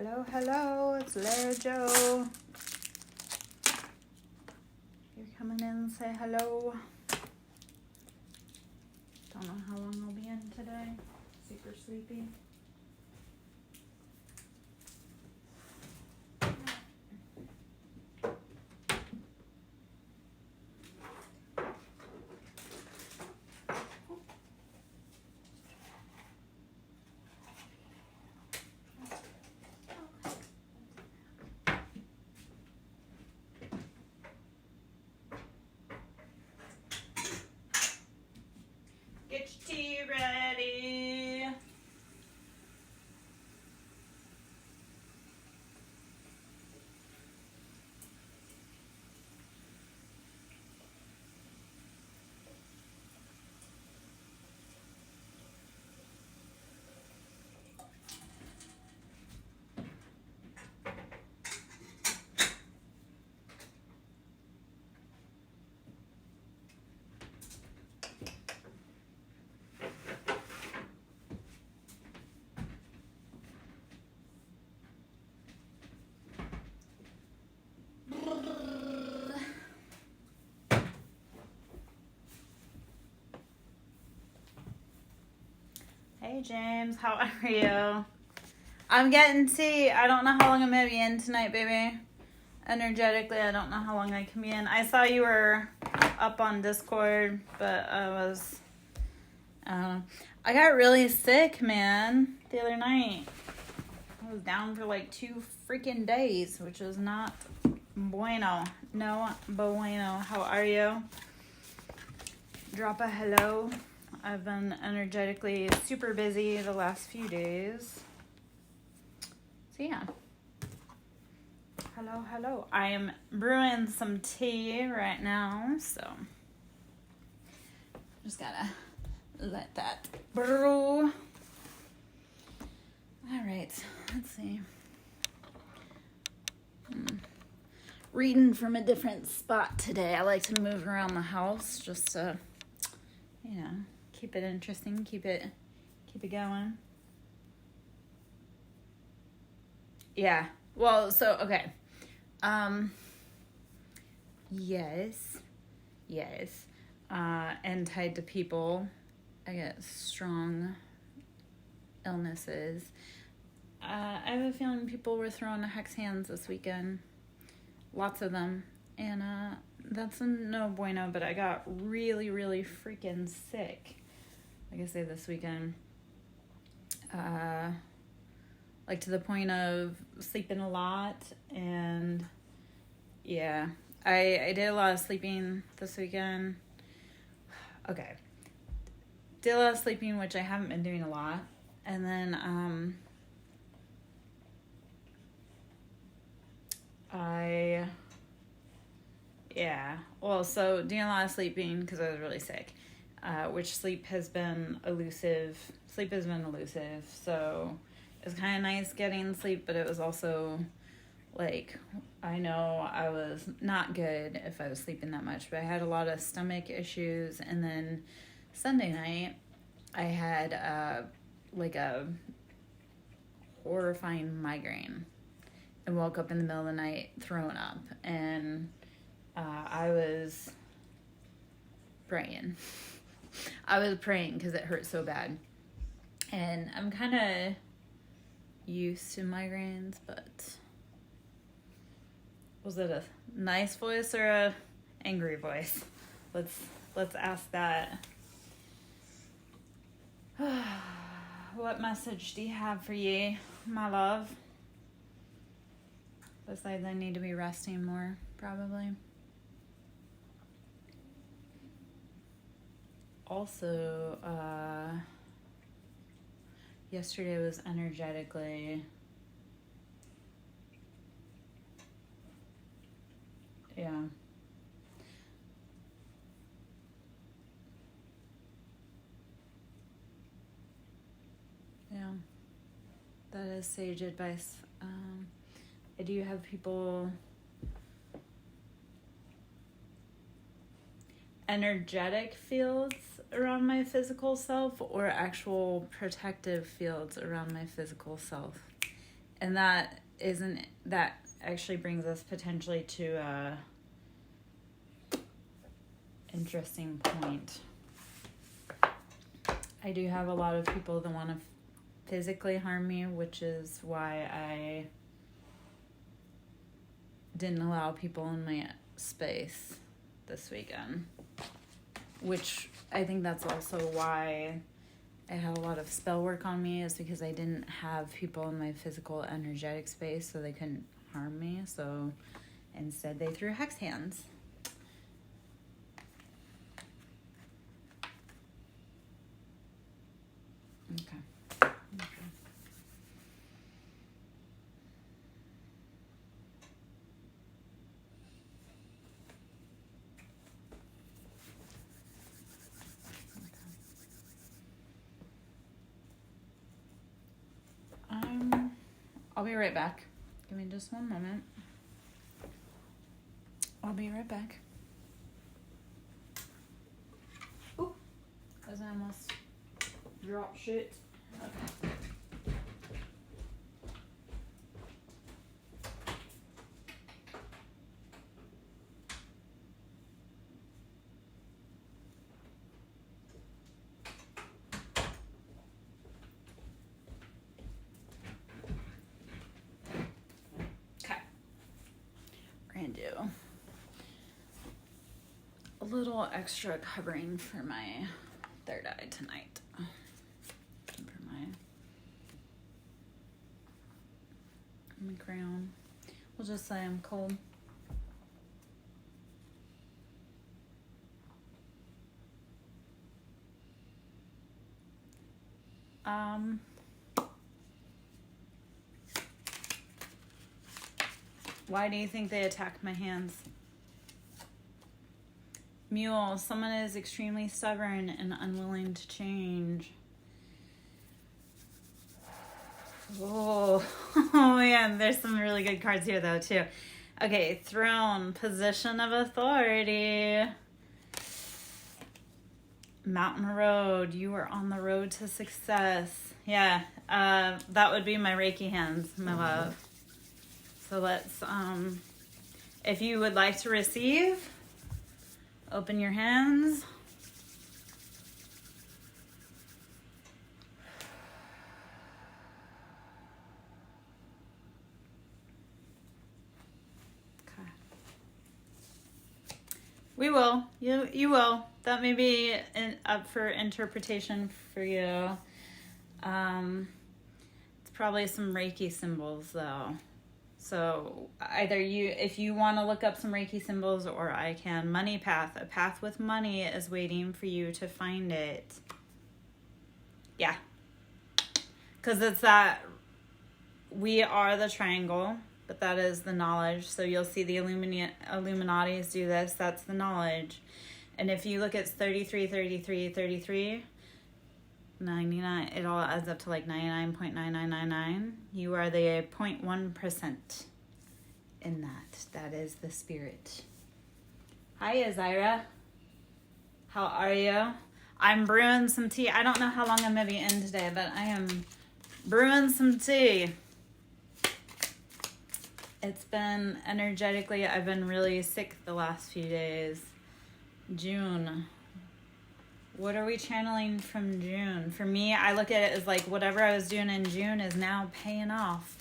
Hello, hello, it's Lara Joe. You're coming in, say hello. Don't know how long I'll be in today. Super sleepy. Get your tea ready. Hey James, how are you? I'm getting tea. I don't know how long I'm gonna be in tonight, baby. Energetically, I don't know how long I can be in. I saw you were up on Discord, but I got really sick, man, the other night. I was down for like 2 freaking days, which was not bueno. No bueno. How are you? Drop a hello. I've been energetically super busy the last few days. So yeah. Hello, hello. I am brewing some tea right now, so just gotta let that brew. All right, let's see. Reading from a different spot today. I like to move around the house just to, keep it interesting, keep it going. Yeah. Well, so okay. Yes. And tied to people, I get strong illnesses. I have a feeling people were throwing hex hands this weekend. Lots of them. And that's no bueno, but I got really, really freaking sick. Like I say, this weekend. Like to the point of sleeping a lot. And yeah, I did a lot of sleeping this weekend. Okay. Did a lot of sleeping, which I haven't been doing a lot. And then so doing a lot of sleeping because I was really sick, which sleep has been elusive. So it was kind of nice getting sleep, but it was also like, I know I was not good if I was sleeping that much, but I had a lot of stomach issues. And then Sunday night, I had a horrifying migraine and woke up in the middle of the night throwing up. And I was praying. Because it hurt so bad. And I'm kind of used to migraines, but was it a nice voice or a angry voice? Let's ask that. What message do you have for ye, my love? Besides, I need to be resting more, probably. Also, yesterday was energetically, yeah. Yeah, that is sage advice. I do have people, energetic fields around my physical self or actual protective fields around my physical self. And that actually brings us potentially to a interesting point. I do have a lot of people that want to physically harm me, which is why I didn't allow people in my space this weekend. Which I think that's also why I had a lot of spell work on me, is because I didn't have people in my physical energetic space, so they couldn't harm me. So instead they threw hex hands. Okay. I'll be right back. Give me just one moment. I'll be right back. Ooh, as I almost dropped shit. Okay. Do a little extra covering for my third eye tonight. For my crown. We'll just say I'm cold. Why do you think they attacked my hands? Mule, someone is extremely stubborn and unwilling to change. Oh, oh man, there's some really good cards here though too. Okay, throne, position of authority. Mountain road, you are on the road to success. Yeah, that would be my Reiki hands, my love. So let's, if you would like to receive, open your hands. Okay. We will. You will. That may be up for interpretation for you. It's probably some Reiki symbols though. So either if you want to look up some Reiki symbols, or I can. Money path. A path with money is waiting for you to find it. Yeah. Because it's that we are the triangle, but that is the knowledge. So you'll see the Illuminatis do this. That's the knowledge. And if you look at 33, 33, 33, 99, it all adds up to like 99.9999. You are the 0.1% in that. That is the spirit. Hi, Azira. How are you? I'm brewing some tea. I don't know how long I'm going to be in today, but I am brewing some tea. It's been energetically, I've been really sick the last few days. June. What are we channeling from June? For me, I look at it as like whatever I was doing in June is now paying off.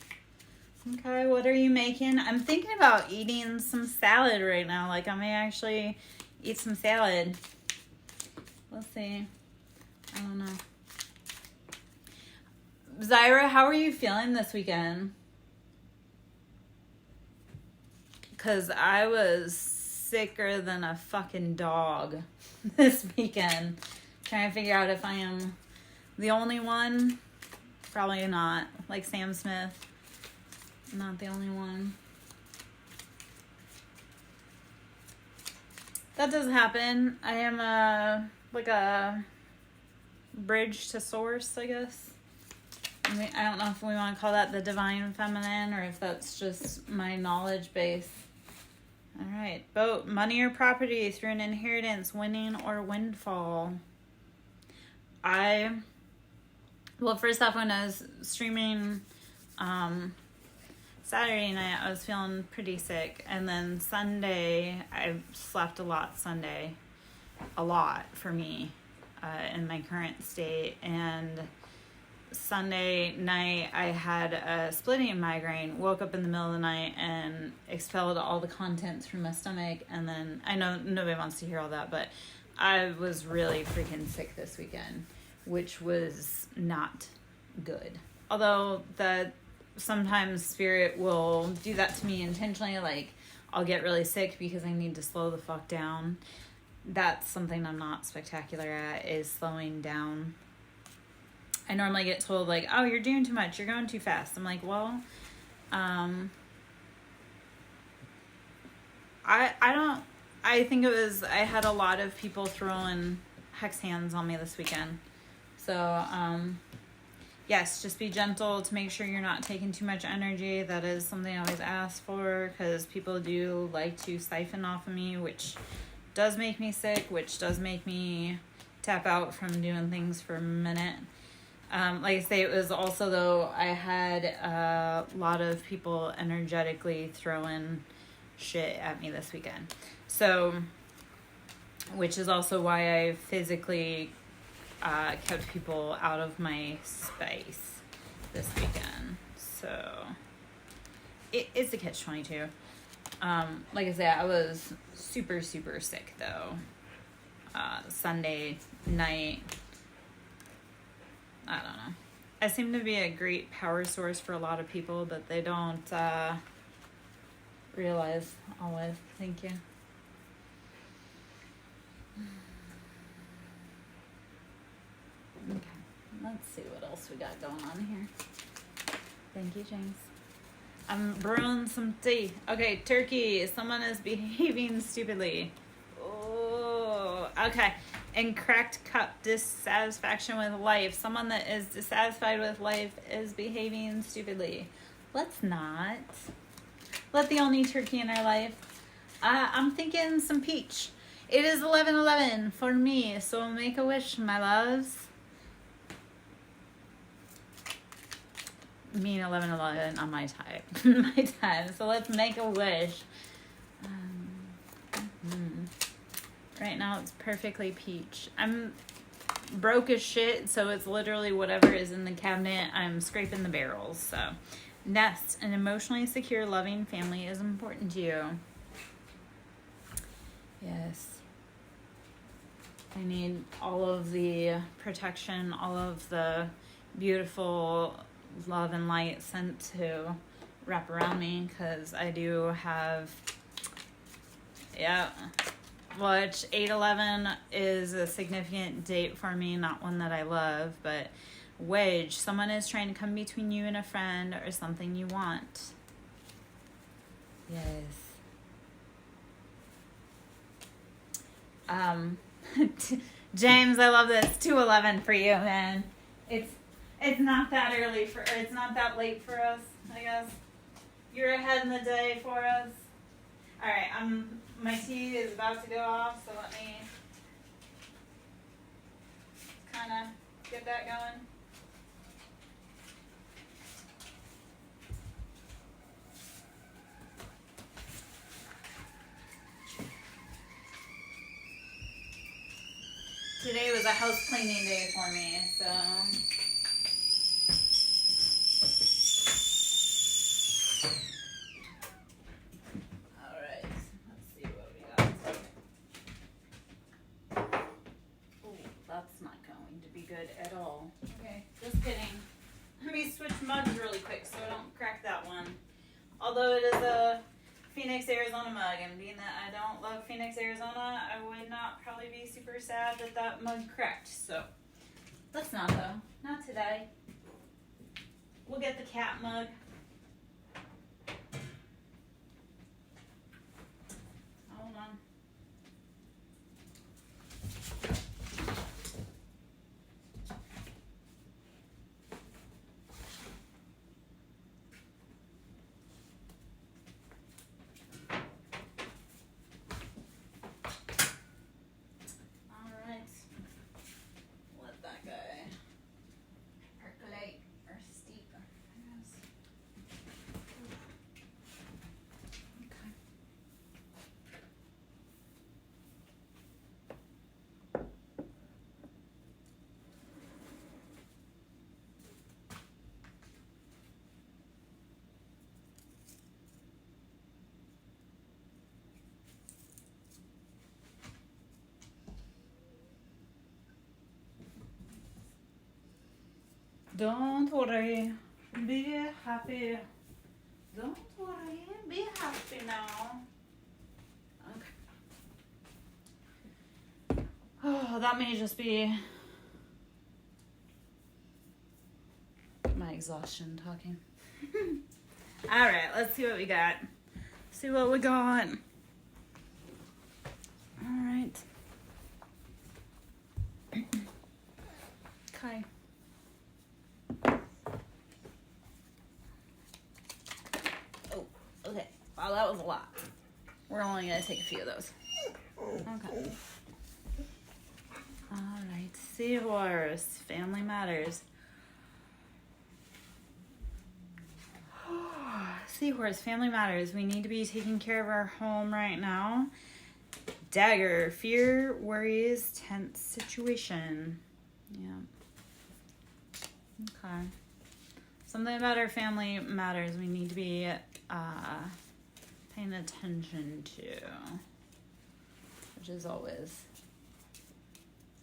Okay, what are you making? I'm thinking about eating some salad right now. Like I may actually eat some salad. We'll see. I don't know. Zyra, how are you feeling this weekend? Because I was sicker than a fucking dog this weekend. Trying to figure out if I am the only one. Probably not. Like Sam Smith. Not the only one. That does happen. I am a bridge to source, I guess. I don't know if we want to call that the divine feminine, or if that's just my knowledge base. All right. Boat, money or property through an inheritance, winning or windfall. Well, first off, when I was streaming Saturday night I was feeling pretty sick, and then Sunday I slept a lot. Sunday, a lot for me, in my current state, and Sunday night I had a splitting migraine. Woke up in the middle of the night and expelled all the contents from my stomach, and then I know nobody wants to hear all that, but I was really freaking sick this weekend, which was not good. Although sometimes spirit will do that to me intentionally, like I'll get really sick because I need to slow the fuck down. That's something I'm not spectacular at, is slowing down. I normally get told, like, oh, you're doing too much, you're going too fast. I'm like, well, I think it was, I had a lot of people throwing hex hands on me this weekend. So, yes, just be gentle to make sure you're not taking too much energy. That is something I always ask for, because people do like to siphon off of me, which does make me sick, which does make me tap out from doing things for a minute. Like I say, it was also, though, I had a lot of people energetically throwing shit at me this weekend. So, which is also why I physically kept people out of my space this weekend. So, it's a catch-22. Like I said, I was super, super sick, though. Sunday night, I don't know. I seem to be a great power source for a lot of people, but they don't realize always. Thank you. Okay, let's see what else we got going on here. Thank you, James. I'm brewing some tea. Okay, turkey. Someone is behaving stupidly. Oh, okay. And cracked cup, dissatisfaction with life. Someone that is dissatisfied with life is behaving stupidly. Let's not. Let the only turkey in our life. I'm thinking some peach. It is 11:11 for me, so make a wish, my loves. Mean 11:11 on my time. My time. So let's make a wish. Right now it's perfectly peach. I'm broke as shit, so it's literally whatever is in the cabinet. I'm scraping the barrels. So, nest, an emotionally secure, loving family is important to you. Yes. I need all of the protection, all of the beautiful love and light sent to wrap around me, because I do have, which 8/11 is a significant date for me, not one that I love, but wedge, someone is trying to come between you and a friend or something you want. Yes. James, I love this. 2:11 for you, man. It's not that early it's not that late for us, I guess. You're ahead in the day for us. All right, my tea is about to go off, so let me kind of get that going. Today was a house cleaning day for me, so. All right, let's see what we got. Oh, that's not going to be good at all. Okay, just kidding. Let me switch mugs really quick so I don't crack that one. Although it is a Phoenix, Arizona mug, and being that I don't love Phoenix, Arizona, I would not probably be super sad that that mug cracked. So, let's not though. Not today. We'll get the cat mug. Hold on. Don't worry. Be happy. Don't worry. Be happy now. Okay. Oh, that may just be my exhaustion talking. All right, let's see what we got. See what we got. All right. Okay. Oh, okay. Wow, that was a lot. We're only going to take a few of those. Okay. All right. Seahorse. Family matters. Seahorse. Family matters. We need to be taking care of our home right now. Dagger. Fear, worries, tense situation. Yeah. Okay. Something about our family matters. We need to be paying attention to, which is always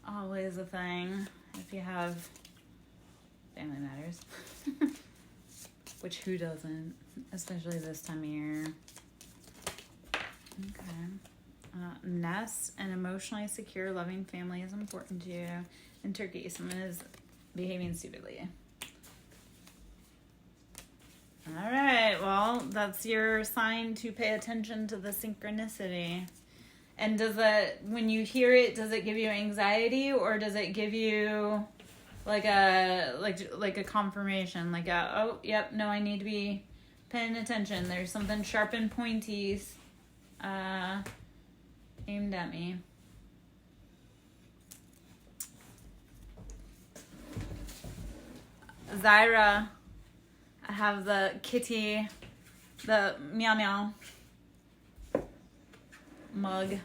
a thing if you have family matters. Which who doesn't, especially this time of year. Okay. Nest, an emotionally secure, loving family is important to you. In Turkey, someone is behaving stupidly. All right, well, that's your sign to pay attention to the synchronicity. And does it, when you hear it, does it give you anxiety, or does it give you like a confirmation, like a, oh, yep, no, I need to be paying attention. There's something sharp and pointy aimed at me. Zyra, I have the kitty, the meow meow mug.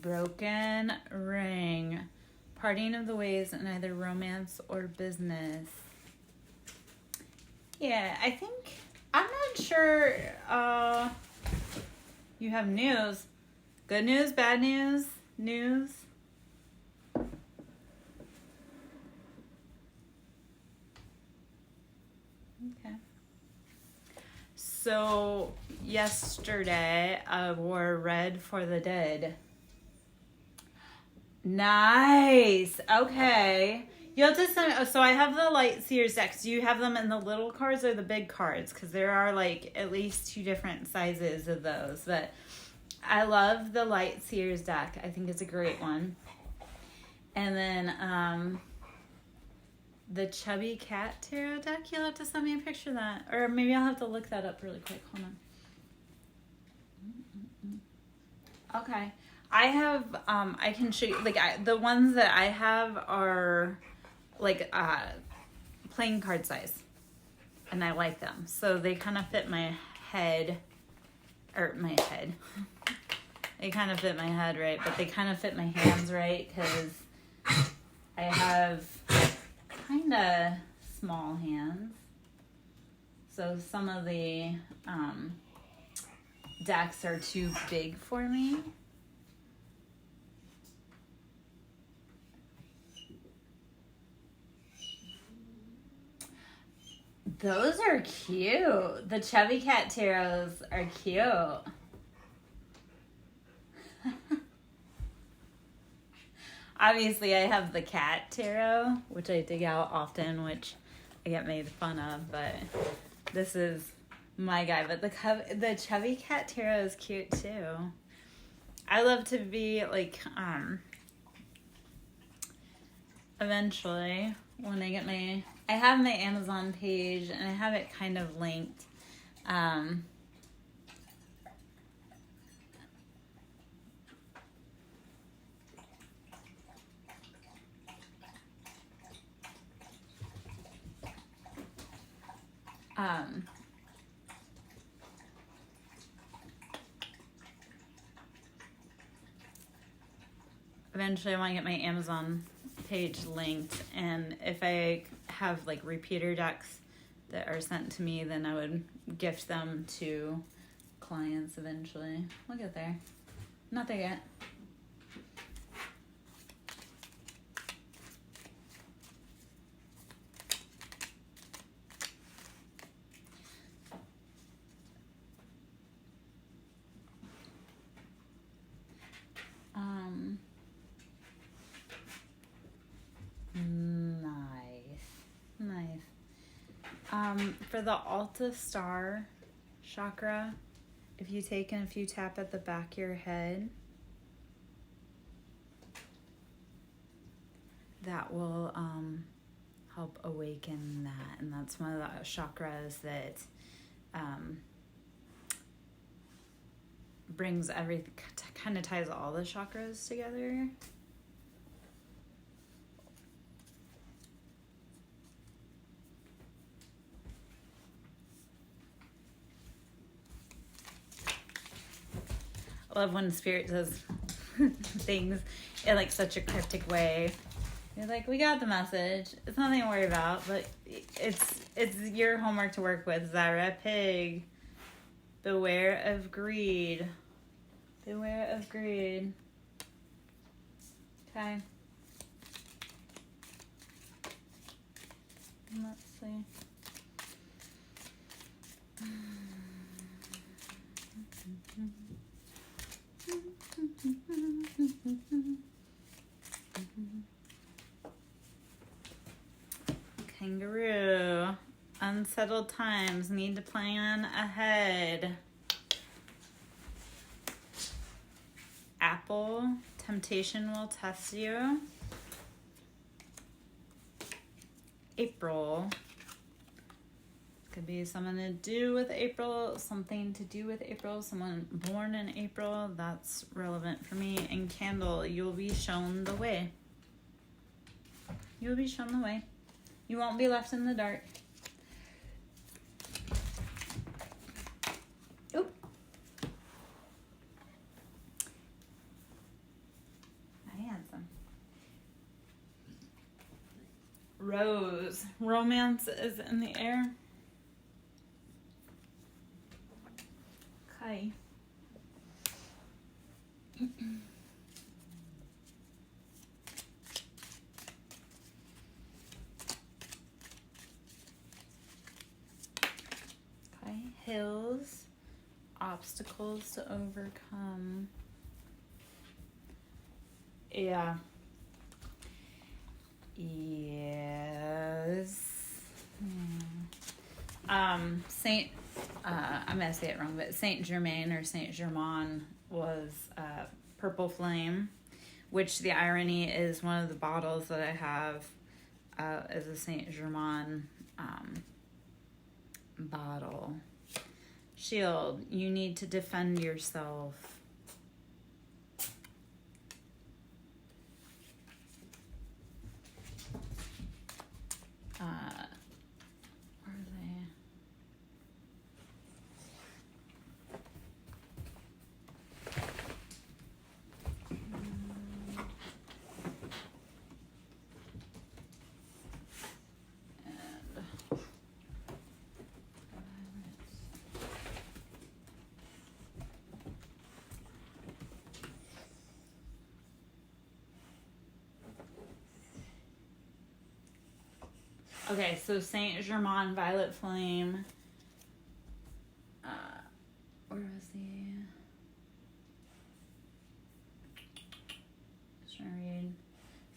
Broken ring. Parting of the ways in either romance or business. Yeah, I think, I'm not sure you have news. Good news, bad news, news. Okay. So, yesterday I wore red for the dead. Nice. Okay. You have to send. So I have the light Sears decks. Do you have them in the little cards or the big cards? Because there are like at least 2 different sizes of those. But I love the light Sears deck. I think it's a great one. And then the Chubby Cat Tarot deck. You'll have to send me a picture of that, or maybe I'll have to look that up really quick. Hold on. Okay. I have, I can show you, like, the ones that I have are, like, playing card size, and I like them, so they kind of fit my head, they kind of fit my head right, but they kind of fit my hands right, because I have kind of small hands, so some of the, decks are too big for me. Those are cute. The Chubby Cat Tarots are cute. Obviously, I have the Cat Tarot, which I dig out often, which I get made fun of, but this is my guy. But the Chubby Cat Tarot is cute, too. I love to be, like, eventually, when I get I have my Amazon page, and I have it kind of linked. Eventually, I want to get my Amazon page linked, and if I have like repeater decks that are sent to me, then I would gift them to clients eventually. Look at there. Not there yet. Nice. For the Alta Star chakra, if you take and if you tap at the back of your head, that will help awaken that. And that's one of the chakras that brings everything, kind of ties all the chakras together. I love when Spirit does things in like such a cryptic way. You're like, we got the message. It's nothing to worry about, but it's your homework to work with. Zyra Pig. Beware of greed. Beware of greed. Okay. Let's see. Kangaroo. Unsettled times. Need to plan ahead. Apple. Temptation will test you. April. Could be something to do with April. Something to do with April. Someone born in April. That's relevant for me. And Candle. You'll be shown the way. You'll be shown the way. You won't be left in the dark. Oop. I had some. Rose. Romance is in the air. Okay. Hills, obstacles to overcome. Yeah. Yes. Saint, I'm gonna say it wrong, but Saint Germain or Saint Germain was purple flame, which the irony is one of the bottles that I have is a Saint Germain bottle. Shield, you need to defend yourself. Where are they? Okay, so Saint Germain, Violet Flame. Where was he? Just trying to read.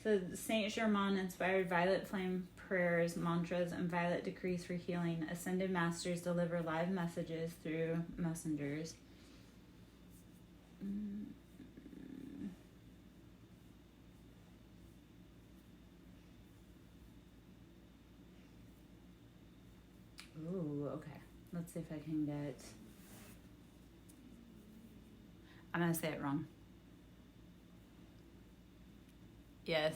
So Saint Germain inspired Violet Flame prayers, mantras, and violet decrees for healing. Ascended masters deliver live messages through messengers. Ooh, okay. Let's see if I can get... I'm going to say it wrong. Yes.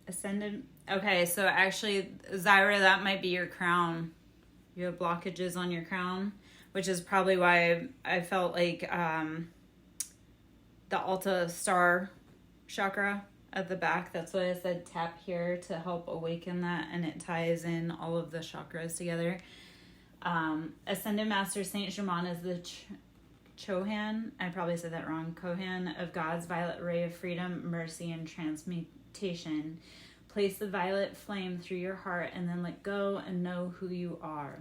Ascended... Okay, so actually, Zyra, that might be your crown. You have blockages on your crown, which is probably why I felt like the Alta Star chakra at the back. That's why I said tap here to help awaken that, and it ties in all of the chakras together. Ascended Master Saint Germain is the Chohan, I probably said that wrong, Kohan of God's violet ray of freedom, mercy, and transmutation. Place the violet flame through your heart and then let go and know who you are.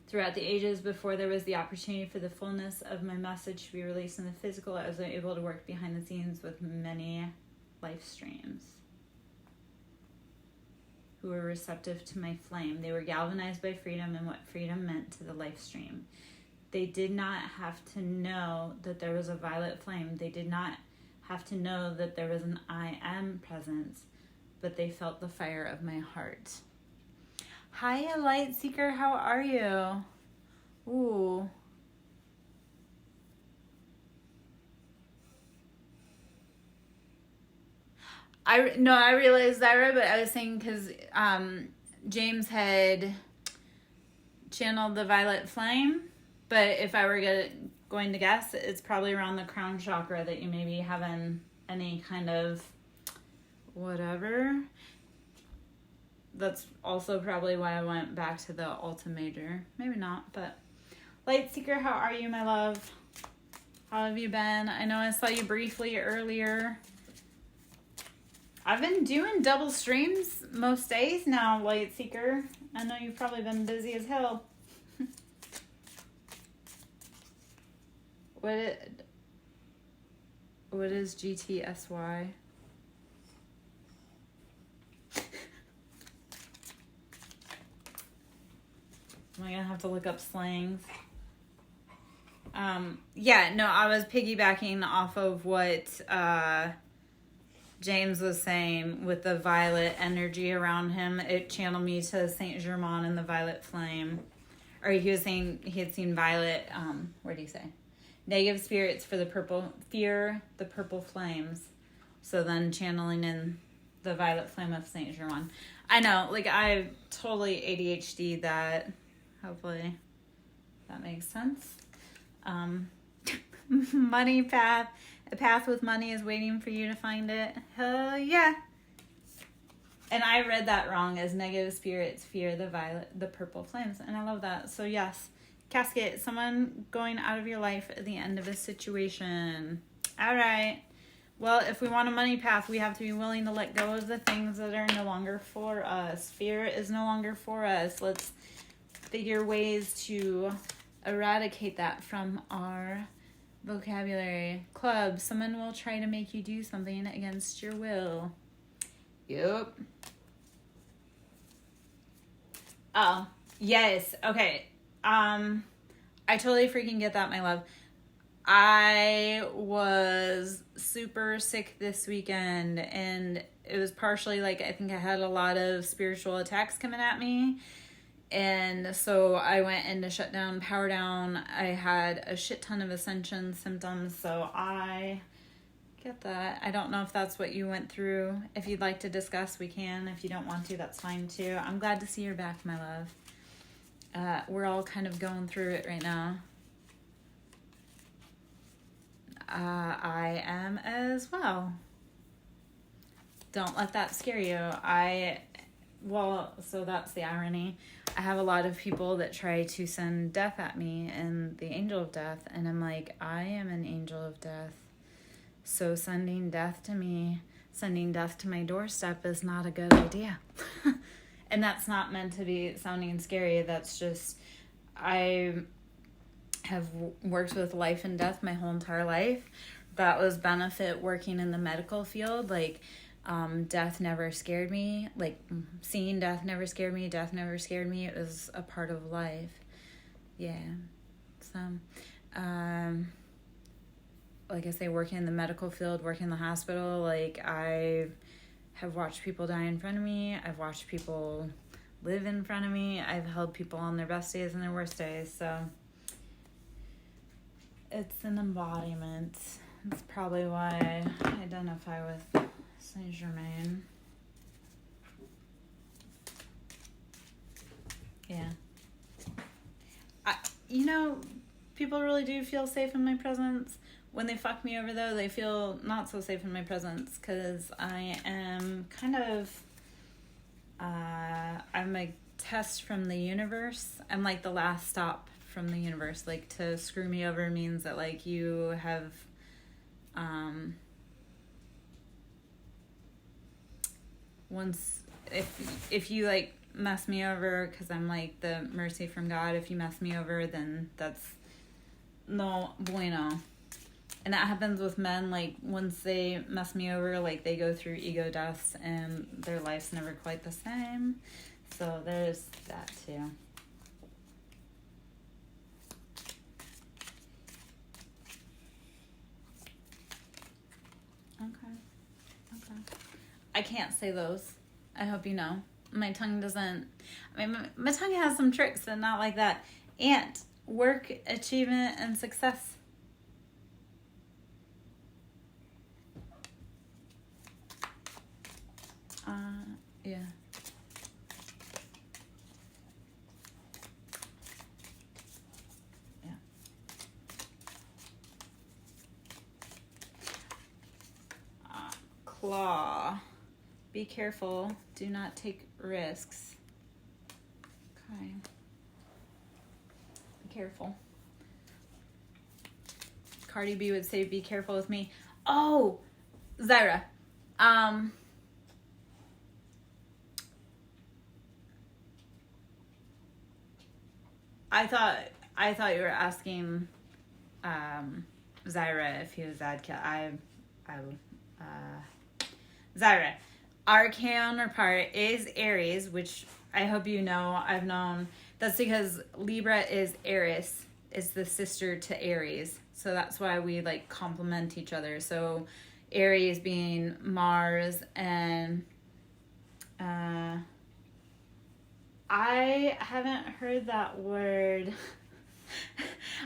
Throughout the ages, before there was the opportunity for the fullness of my message to be released in the physical, I was able to work behind the scenes with many life streams who were receptive to my flame. They were galvanized by freedom and what freedom meant to the life stream. They did not have to know that there was a violet flame. They did not have to know that there was an I am presence, but they felt the fire of my heart. Hi, Light Seeker. How are you? Ooh. I realized that, right? But I was saying because James had channeled the violet flame, but if I were going to guess, it's probably around the crown chakra that you may be having any kind of whatever. That's also probably why I went back to the Alta Major. Maybe not, but Light Seeker, how are you, my love? How have you been? I know I saw you briefly earlier. I've been doing double streams most days now, Light Seeker. I know you've probably been busy as hell. What is GTSY? Am I gonna have to look up slangs? Yeah, no, I was piggybacking off of what James was saying with the violet energy around him. It channeled me to Saint Germain and the violet flame. Or he was saying he had seen violet, what did he say? Negative spirits for the purple flames. So then channeling in the violet flame of Saint Germain. I know, like I totally ADHD that. Hopefully that makes sense. Money path. A path with money is waiting for you to find it. Hell yeah. And I read that wrong as negative spirits fear the purple flames. And I love that. So yes, Casket, someone going out of your life at the end of a situation. All right. Well, if we want a money path, we have to be willing to let go of the things that are no longer for us. Fear is no longer for us. Let's figure ways to eradicate that from our vocabulary. Club, someone will try to make you do something against your will. Yep. Oh, yes. Okay. I totally freaking get that, my love. I was super sick this weekend, and it was partially like I think I had a lot of spiritual attacks coming at me. And so I went into shutdown, power down. I had a shit ton of ascension symptoms, so I get that. I don't know if that's what you went through. If you'd like to discuss, we can. If you don't want to, that's fine too. I'm glad to see you're back, my love. We're all kind of going through it right now. I am as well. Don't let that scare you. So that's the irony. I have a lot of people that try to send death at me and the angel of death, and I'm like, I am an angel of death. So sending death to me, sending death to my doorstep is not a good idea. And that's not meant to be sounding scary. That's just, I have worked with life and death my whole entire life. That was benefit working in the medical field. Like, death never scared me. Like, seeing death never scared me. Death never scared me. It was a part of life. Yeah. So, like I say, working in the medical field, working in the hospital, like, I have watched people die in front of me. I've watched people live in front of me. I've held people on their best days and their worst days. So, it's an embodiment. That's probably why I identify with Saint Germain. Yeah. People really do feel safe in my presence. When they fuck me over, though, they feel not so safe in my presence because I am kind of, I'm a test from the universe. I'm like the last stop from the universe. Like, to screw me over means that, like, you have once if you like mess me over, because I'm like the mercy from God, if you mess me over, then that's no bueno. And that happens with men. Like, once they mess me over, like, they go through ego deaths and their life's never quite the same. So there's that too. Okay. I can't say those. I hope you know. My tongue doesn't... I mean, my tongue has some tricks, but not like that. And work, achievement, and success. Yeah. Yeah. Claw. Be careful. Do not take risks. Okay. Be careful. Cardi B would say, be careful with me. Oh, Zyra. I thought you were asking Zyra if he was Zadkiel. Zyra. Our counterpart is Aries, which I hope you know. I've known. That's because Libra is Eris, is the sister to Aries. So that's why we like complement each other. So Aries being Mars, and I haven't heard that word.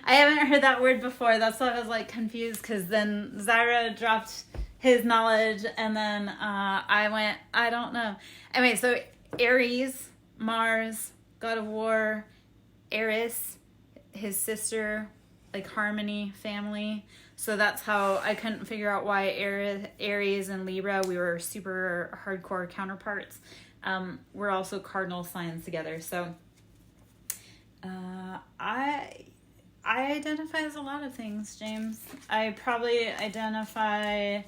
I haven't heard that word before. That's why I was like confused, because then Zyra dropped his knowledge, and then I went, I don't know. Anyway, so Aries, Mars, God of War, Eris, his sister, like harmony, family. So that's how I couldn't figure out why Aries and Libra, we were super hardcore counterparts. We're also cardinal signs together. So I identify as a lot of things, James. I probably identify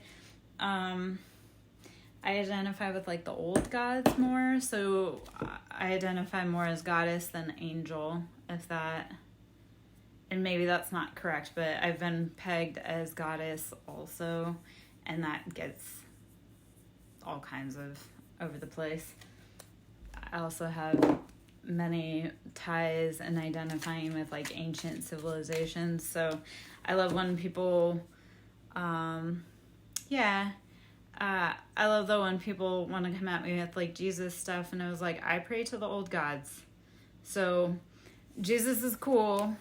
with like the old gods more. So I identify more as goddess than angel, if that, and maybe that's not correct, but I've been pegged as goddess also, and that gets all kinds of over the place. I also have many ties and identifying with like ancient civilizations. So I love when people, I love though when people want to come at me with like Jesus stuff, and I was like, I pray to the old gods. So Jesus is cool.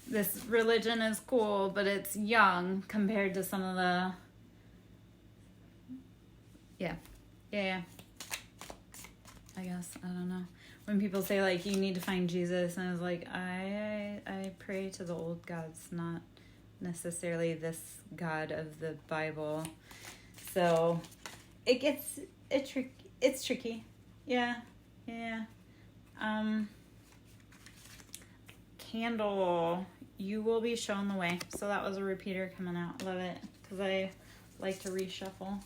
This religion is cool, but it's young compared to some of the, yeah. I guess, I don't know. When people say like you need to find Jesus, and I was like, I pray to the old gods, not necessarily this God of the Bible. So it's tricky. Yeah. Candle, you will be shown the way. So that was a repeater coming out. Love it, because I like to reshuffle.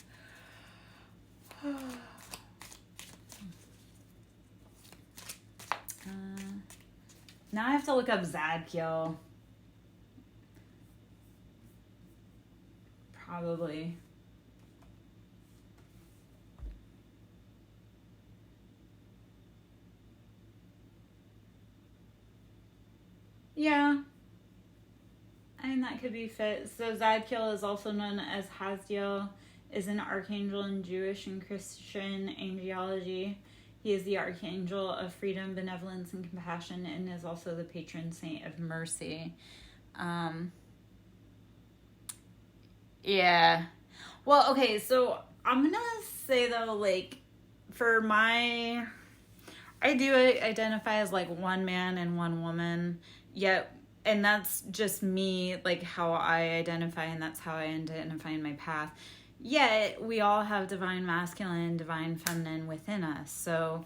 Now I have to look up Zadkiel. Probably. Yeah. I mean, that could be fit. So Zadkiel is also known as Hasdiel, is an archangel in Jewish and Christian angelology. He is the archangel of freedom, benevolence, and compassion, and is also the patron saint of mercy. Yeah. Well, okay, so I'm gonna say though, like, I do identify as like one man and one woman, yet, and that's just me, like how I identify, and that's how I identify in my path. Yet we all have divine masculine, divine feminine within us. So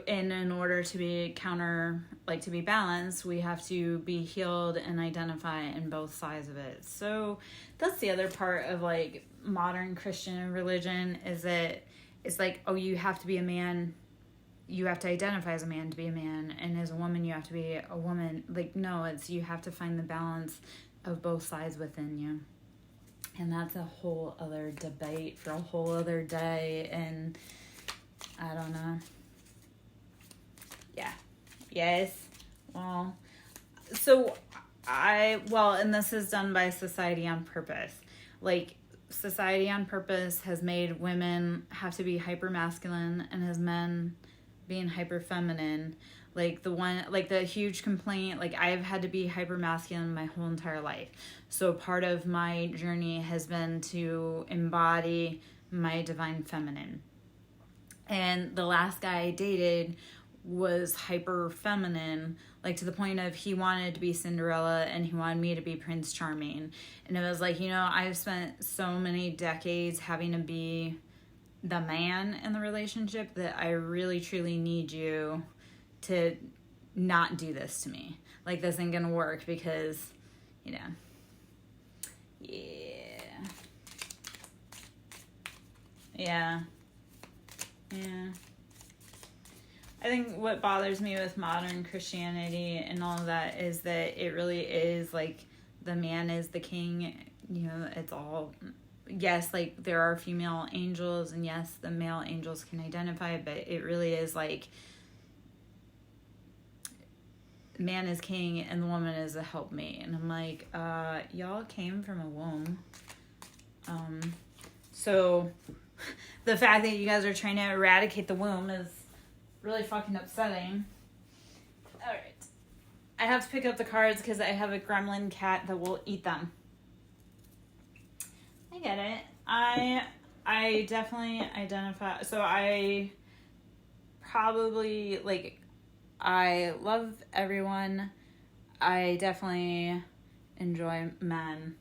And in order to be to be balanced, we have to be healed and identify in both sides of it. So that's the other part of like modern Christian religion, is that it's like, oh, you have to be a man, you have to identify as a man to be a man, and as a woman you have to be a woman. Like, no, it's you have to find the balance of both sides within you. And that's a whole other debate for a whole other day, and I don't know. Yeah. Yes. Well, so and this is done by society on purpose. Like, society on purpose has made women have to be hyper masculine and has men being hyper feminine. Like the huge complaint, like I've had to be hyper masculine my whole entire life. So part of my journey has been to embody my divine feminine. And the last guy I dated was hyper feminine, like to the point of he wanted to be Cinderella and he wanted me to be Prince Charming. And it was like, I've spent so many decades having to be the man in the relationship that I really truly need you to not do this to me. Like, this ain't gonna work because, yeah. I think what bothers me with modern Christianity and all of that is that it really is like the man is the king. It's all, yes, like there are female angels, and yes, the male angels can identify, but it really is like man is king and the woman is a helpmate. And I'm like, y'all came from a womb. So the fact that you guys are trying to eradicate the womb is really fucking upsetting. All right. I have to pick up the cards because I have a gremlin cat that will eat them. I get it. I definitely identify. So I probably, like, I love everyone. I definitely enjoy men.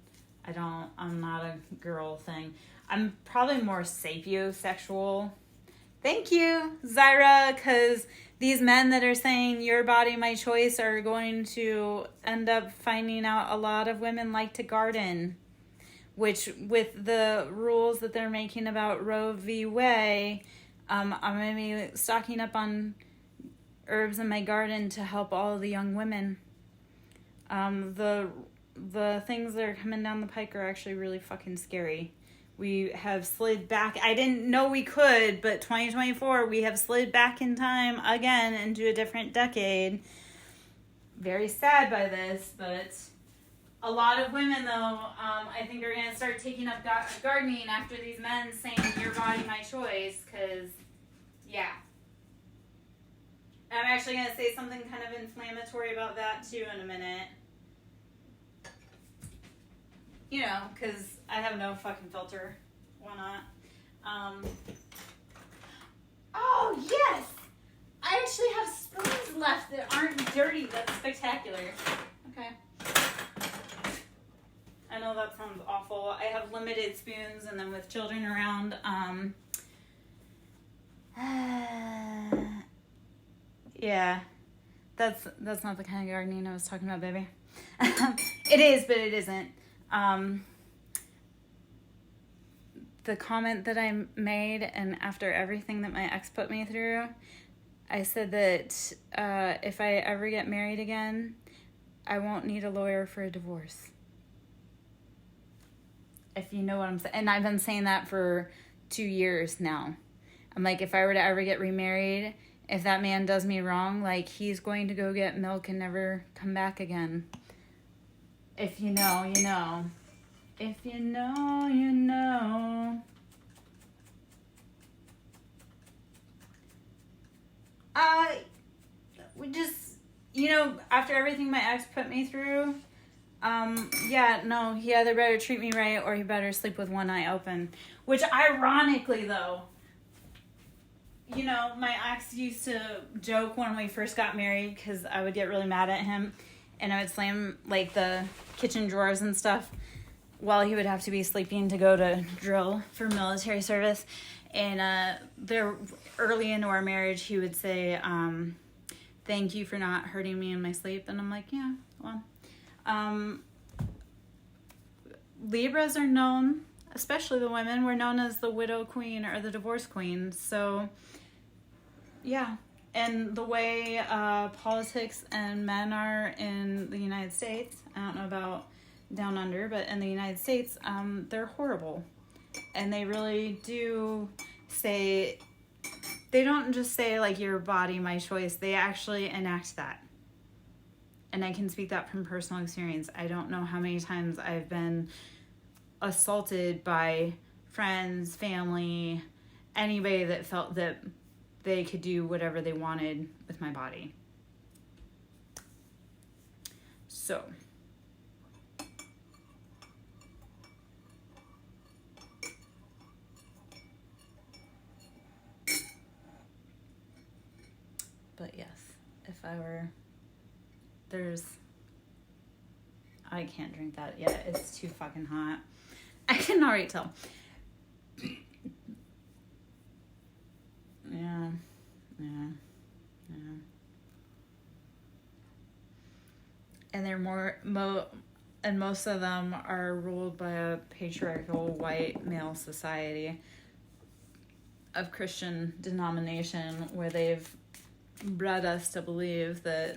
I'm not a girl thing. I'm probably more sapiosexual. Thank you, Zyra, because these men that are saying your body, my choice are going to end up finding out a lot of women like to garden, which with the rules that they're making about Roe v. Wade, I'm going to be stocking up on herbs in my garden to help all the young women. The things that are coming down the pike are actually really fucking scary. We have slid back. I didn't know we could, but 2024, we have slid back in time again into a different decade. Very sad by this, but a lot of women, though, I think are going to start taking up gardening after these men saying, your body, my choice, because, yeah. I'm actually going to say something kind of inflammatory about that, too, in a minute. Because I have no fucking filter. Why not? Oh, yes! I actually have spoons left that aren't dirty. That's spectacular. Okay. I know that sounds awful. I have limited spoons, and then with children around, yeah. That's not the kind of gardening I was talking about, baby. It is, but it isn't. The comment that I made, and after everything that my ex put me through, I said that if I ever get married again, I won't need a lawyer for a divorce. If you know what I'm saying. And I've been saying that for 2 years now. I'm like, if I were to ever get remarried, if that man does me wrong, like, he's going to go get milk and never come back again. If you know, you know. If you know, you know. We just, after everything my ex put me through, he either better treat me right or he better sleep with one eye open. Which, ironically, though, my ex used to joke when we first got married, because I would get really mad at him, and I would slam, like, the kitchen drawers and stuff while he would have to be sleeping to go to drill for military service. And early into our marriage, he would say, thank you for not hurting me in my sleep. And I'm like, yeah, well, Libras are known, especially the women, we're known as the widow queen or the divorce queen. So, yeah. And the way politics and men are in the United States, I don't know about down under, but in the United States, they're horrible. And they really do say, they don't just say like your body, my choice. They actually enact that. And I can speak that from personal experience. I don't know how many times I've been assaulted by friends, family, anybody that felt that they could do whatever they wanted with my body. So, but yes, if I were, I can't drink that yet. It's too fucking hot. I can already tell. Yeah. And they're and most of them are ruled by a patriarchal white male society of Christian denomination where they've bred us to believe that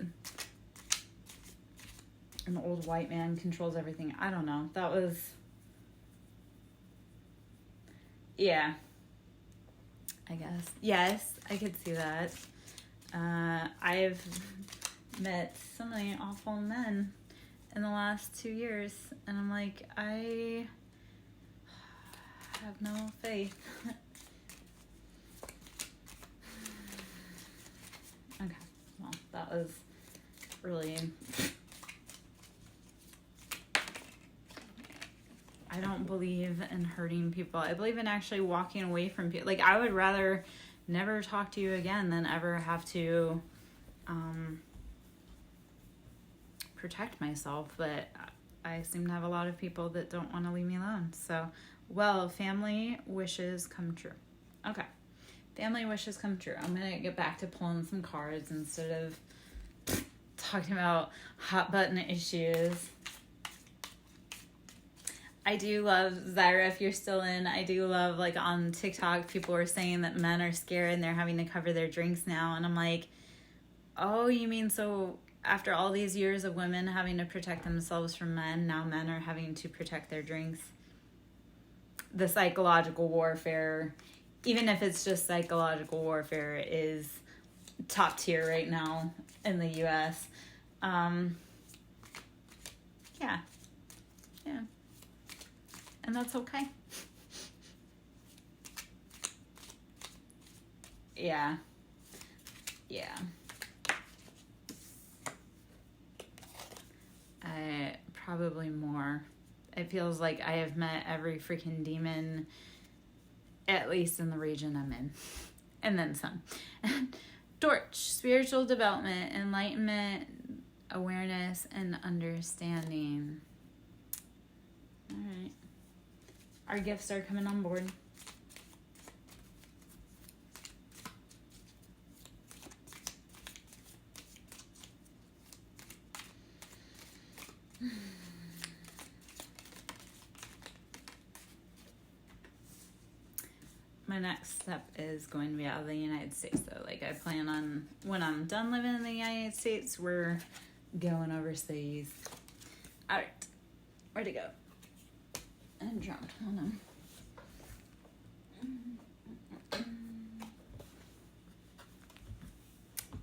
an old white man controls everything. I don't know. That was... Yeah. I guess. Yes, I could see that. I've met so many awful men in the last 2 years, and I'm like, I have no faith. Okay, well, that was really... I don't believe in hurting people. I believe in actually walking away from people. Like, I would rather never talk to you again than ever have to protect myself. But I seem to have a lot of people that don't want to leave me alone. So, well, family wishes come true. Okay. Family wishes come true. I'm going to get back to pulling some cards instead of talking about hot button issues. I do love, Zyra, if you're still in, I do love, like, on TikTok, people are saying that men are scared and they're having to cover their drinks now. And I'm like, oh, you mean so after all these years of women having to protect themselves from men, now men are having to protect their drinks? The psychological warfare, even if it's just psychological warfare, is top tier right now in the U.S. Yeah. And that's okay. Yeah. Probably more. It feels like I have met every freaking demon, at least in the region I'm in. And then some. Torch, spiritual development, enlightenment, awareness, and understanding. All right. Our gifts are coming on board. My next step is going to be out of the United States, though. Like, I plan on, when I'm done living in the United States, we're going overseas. All right. Where'd it go? I'm drunk. Hold on.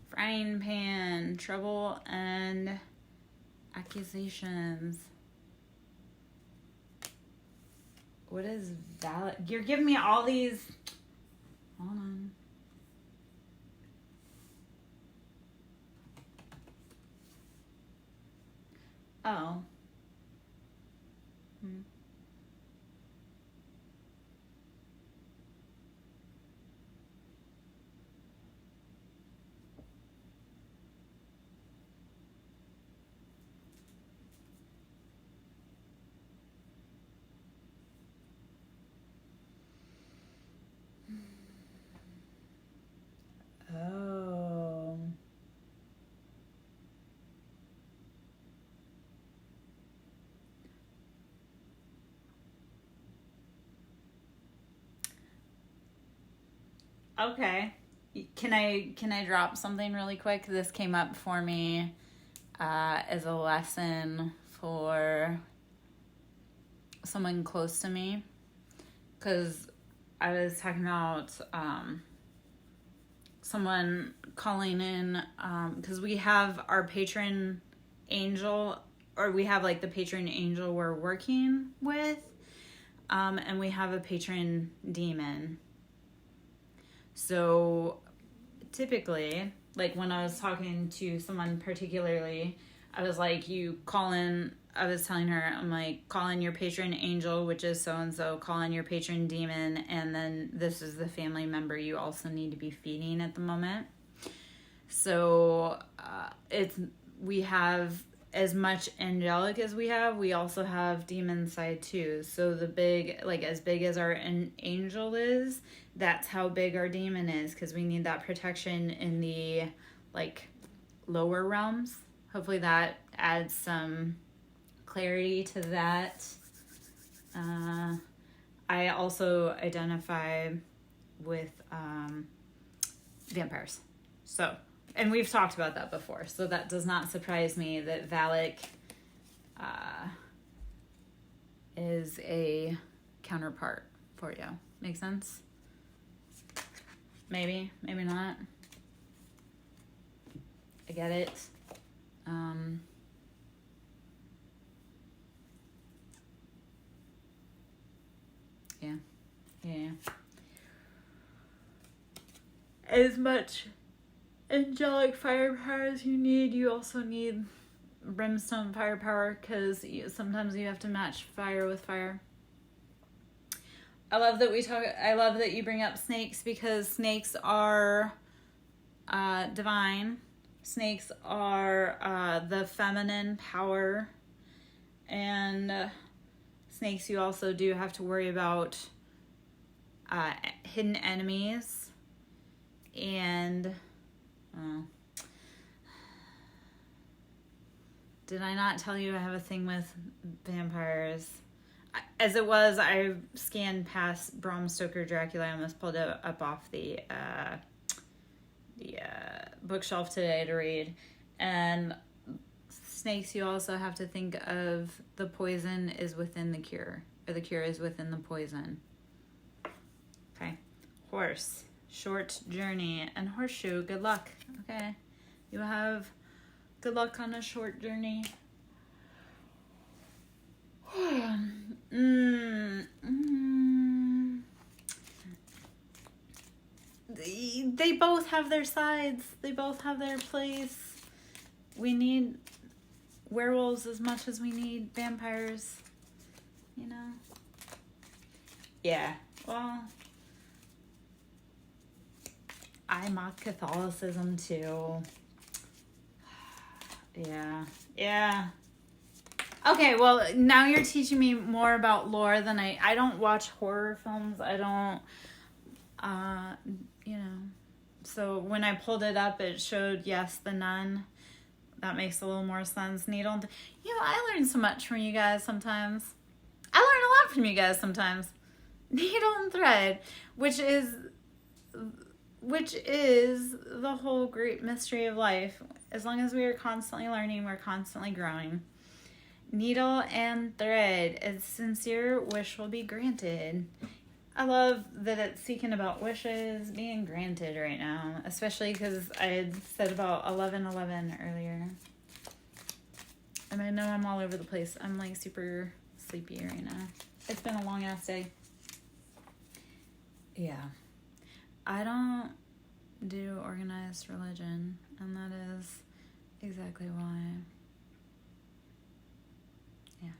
Frying pan, trouble, and accusations. What is valid? You're giving me all these. Hold on. Oh. Okay. Can I drop something really quick? This came up for me as a lesson for someone close to me, because I was talking about someone calling in, because we have our patron angel, or we have like the patron angel we're working with, and we have a patron demon. So typically, like when I was talking to someone particularly, I was like, I was telling her, I'm like, call in your patron angel, which is so-and-so, call in your patron demon, and then this is the family member you also need to be feeding at the moment. So we have as much angelic as we also have demon side too. So as big as our angel is, that's how big our demon is, because we need that protection in the like lower realms. Hopefully that adds some clarity to that. I also identify with vampires. So, and we've talked about that before, so that does not surprise me that Valak is a counterpart for you. Make sense? Maybe not. I get it. Yeah. As much angelic firepower as you need, you also need brimstone firepower, because sometimes you have to match fire with fire. I love that you bring up snakes, because snakes are divine. Snakes are the feminine power, and snakes, you also do have to worry about hidden enemies, and did I not tell you I have a thing with vampires? As it was, I scanned past Bram Stoker Dracula. I almost pulled it up off the bookshelf today to read. And snakes, you also have to think of the poison is within the cure, or the cure is within the poison. Okay. Horse, short journey, and horseshoe, good luck. Okay. You have good luck on a short journey. They both have their sides. They both have their place. We need werewolves as much as we need vampires, you know? Yeah, well, I mock Catholicism too. Yeah. Okay, well, now you're teaching me more about lore than I don't watch horror films. I don't, So when I pulled it up, it showed, yes, The Nun. That makes a little more sense. Needle. I learn so much from you guys sometimes. I learn a lot from you guys sometimes. Needle and thread, which is the whole great mystery of life. As long as we are constantly learning, we're constantly growing. Needle and thread. A sincere wish will be granted. I love that it's speaking about wishes being granted right now, especially because I had said about 11:11 earlier. And I know I'm all over the place. I'm like super sleepy right now. It's been a long ass day. Yeah. I don't do organized religion, and that is exactly why. Yeah.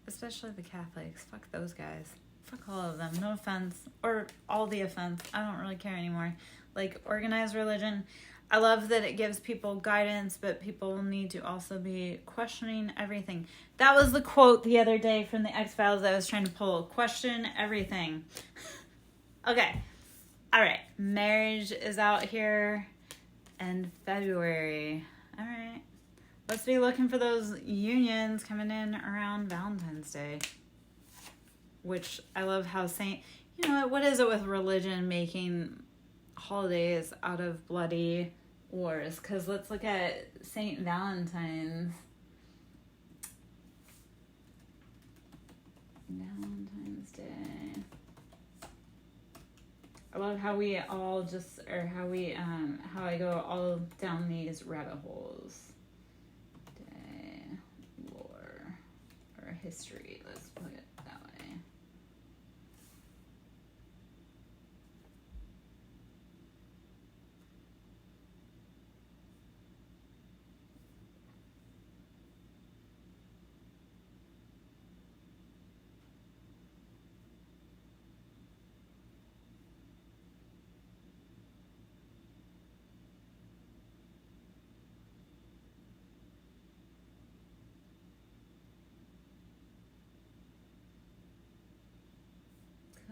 Especially the Catholics. Fuck those guys. Fuck all of them. No offense. Or all the offense. I don't really care anymore. Like, organized religion, I love that it gives people guidance, but people need to also be questioning everything. That was the quote the other day from the X-Files I was trying to pull. Question everything. Okay. All right. Marriage is out here in February. All right. Let's be looking for those unions coming in around Valentine's Day. Which I love how You know what is it with religion making holidays out of bloody wars? Because let's look at Saint Valentine's. Valentine's Day. I love how we all just, or how I go all down these rabbit holes. Day, lore, or history. Let's put it that way.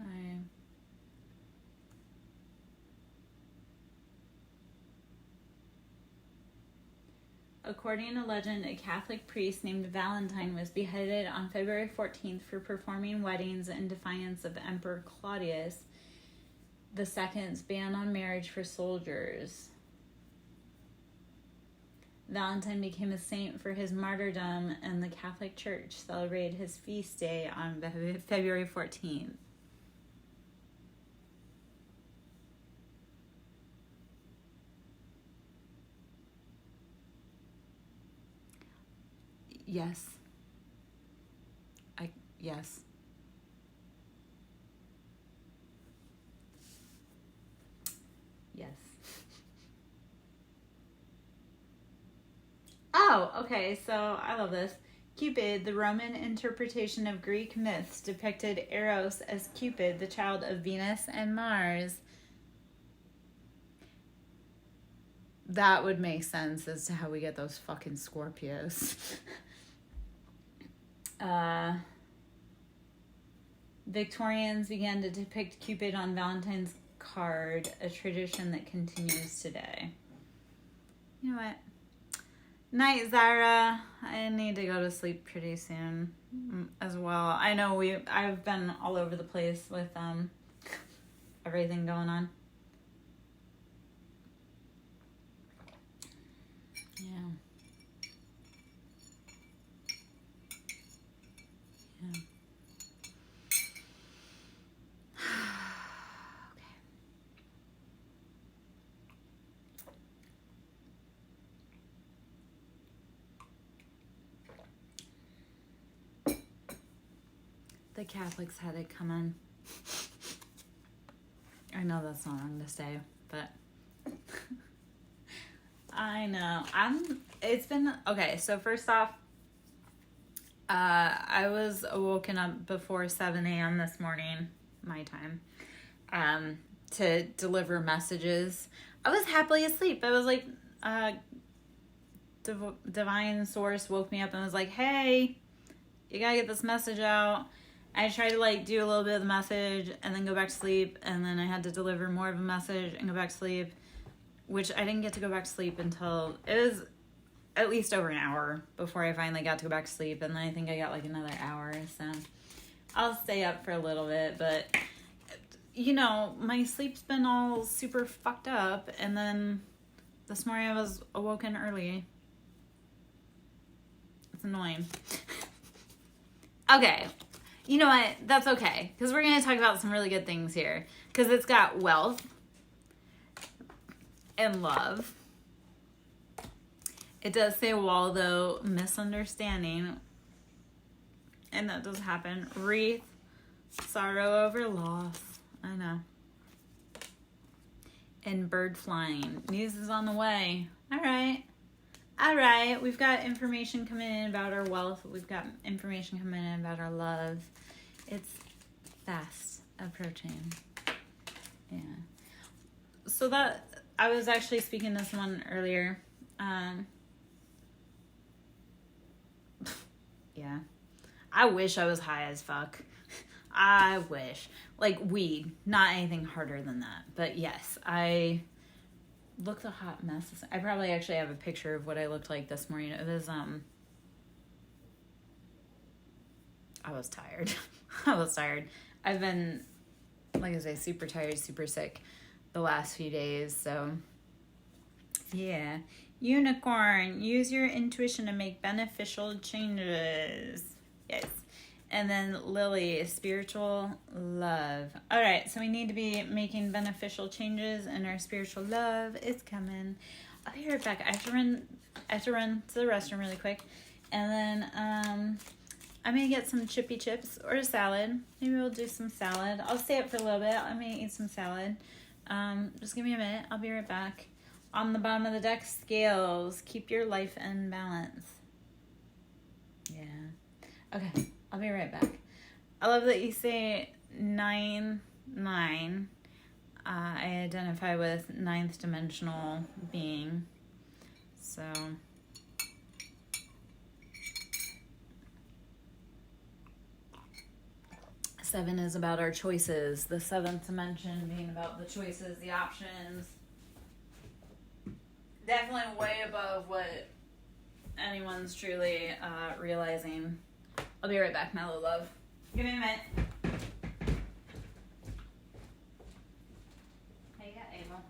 Okay. According to legend, a Catholic priest named Valentine was beheaded on February 14th for performing weddings in defiance of Emperor Claudius II's ban on marriage for soldiers. Valentine became a saint for his martyrdom, and the Catholic Church celebrated his feast day on February 14th. Yes. Yes. Yes. Oh, okay, so I love this. Cupid, the Roman interpretation of Greek myths, depicted Eros as Cupid, the child of Venus and Mars. That would make sense as to how we get those fucking Scorpios. Victorians began to depict Cupid on Valentine's card, a tradition that continues today. You know what? Night, Zara. I need to go to sleep pretty soon as well. I know I've been all over the place with everything going on. Yeah. Yeah. The Catholics had it coming. I know that's not wrong to say, but I know. It's been, okay, so first off, I was woken up before 7 a.m. this morning, my time, to deliver messages. I was happily asleep. I was like, divine source woke me up and was like, hey, you gotta get this message out. I tried to do a little bit of the message and then go back to sleep, and then I had to deliver more of a message and go back to sleep, which I didn't get to go back to sleep until it was at least over an hour before I finally got to go back to sleep, and then I think I got another hour, so I'll stay up for a little bit, but my sleep's been all super fucked up, and then this morning I was awoken early. It's annoying. Okay. You know what? That's okay. Because we're going to talk about some really good things here. Because it's got wealth and love. It does say wall, though, misunderstanding. And that does happen. Wreath, sorrow over loss. I know. And bird flying. News is on the way. All right. We've got information coming in about our wealth. We've got information coming in about our love. It's fast approaching. Yeah. So that, I was actually speaking to someone earlier. Yeah. I wish I was high as fuck. I wish. Weed. Not anything harder than that. But yes, I looked a hot mess. I probably actually have a picture of what I looked like this morning. It was, I was tired. I've been like I say, super tired, super sick the last few days. So, yeah. Unicorn, use your intuition to make beneficial changes. Yes. And then Lily, spiritual love. All right, so we need to be making beneficial changes, and our spiritual love is coming. I'll be right back. I have to run to the restroom really quick, and then I'm gonna get some chippy chips or a salad. Maybe we'll do some salad. I'll stay up for a little bit. I may eat some salad. Just give me a minute. I'll be right back. On the bottom of the deck, scales. Keep your life in balance. Yeah. Okay. I'll be right back. I love that you say 9, 9. I identify with ninth dimensional being. So, 7 is about our choices. The 7th dimension being about the choices, the options. Definitely way above what anyone's truly realizing. I'll be right back, my little love. Give me a minute. Hey, yeah, Abel.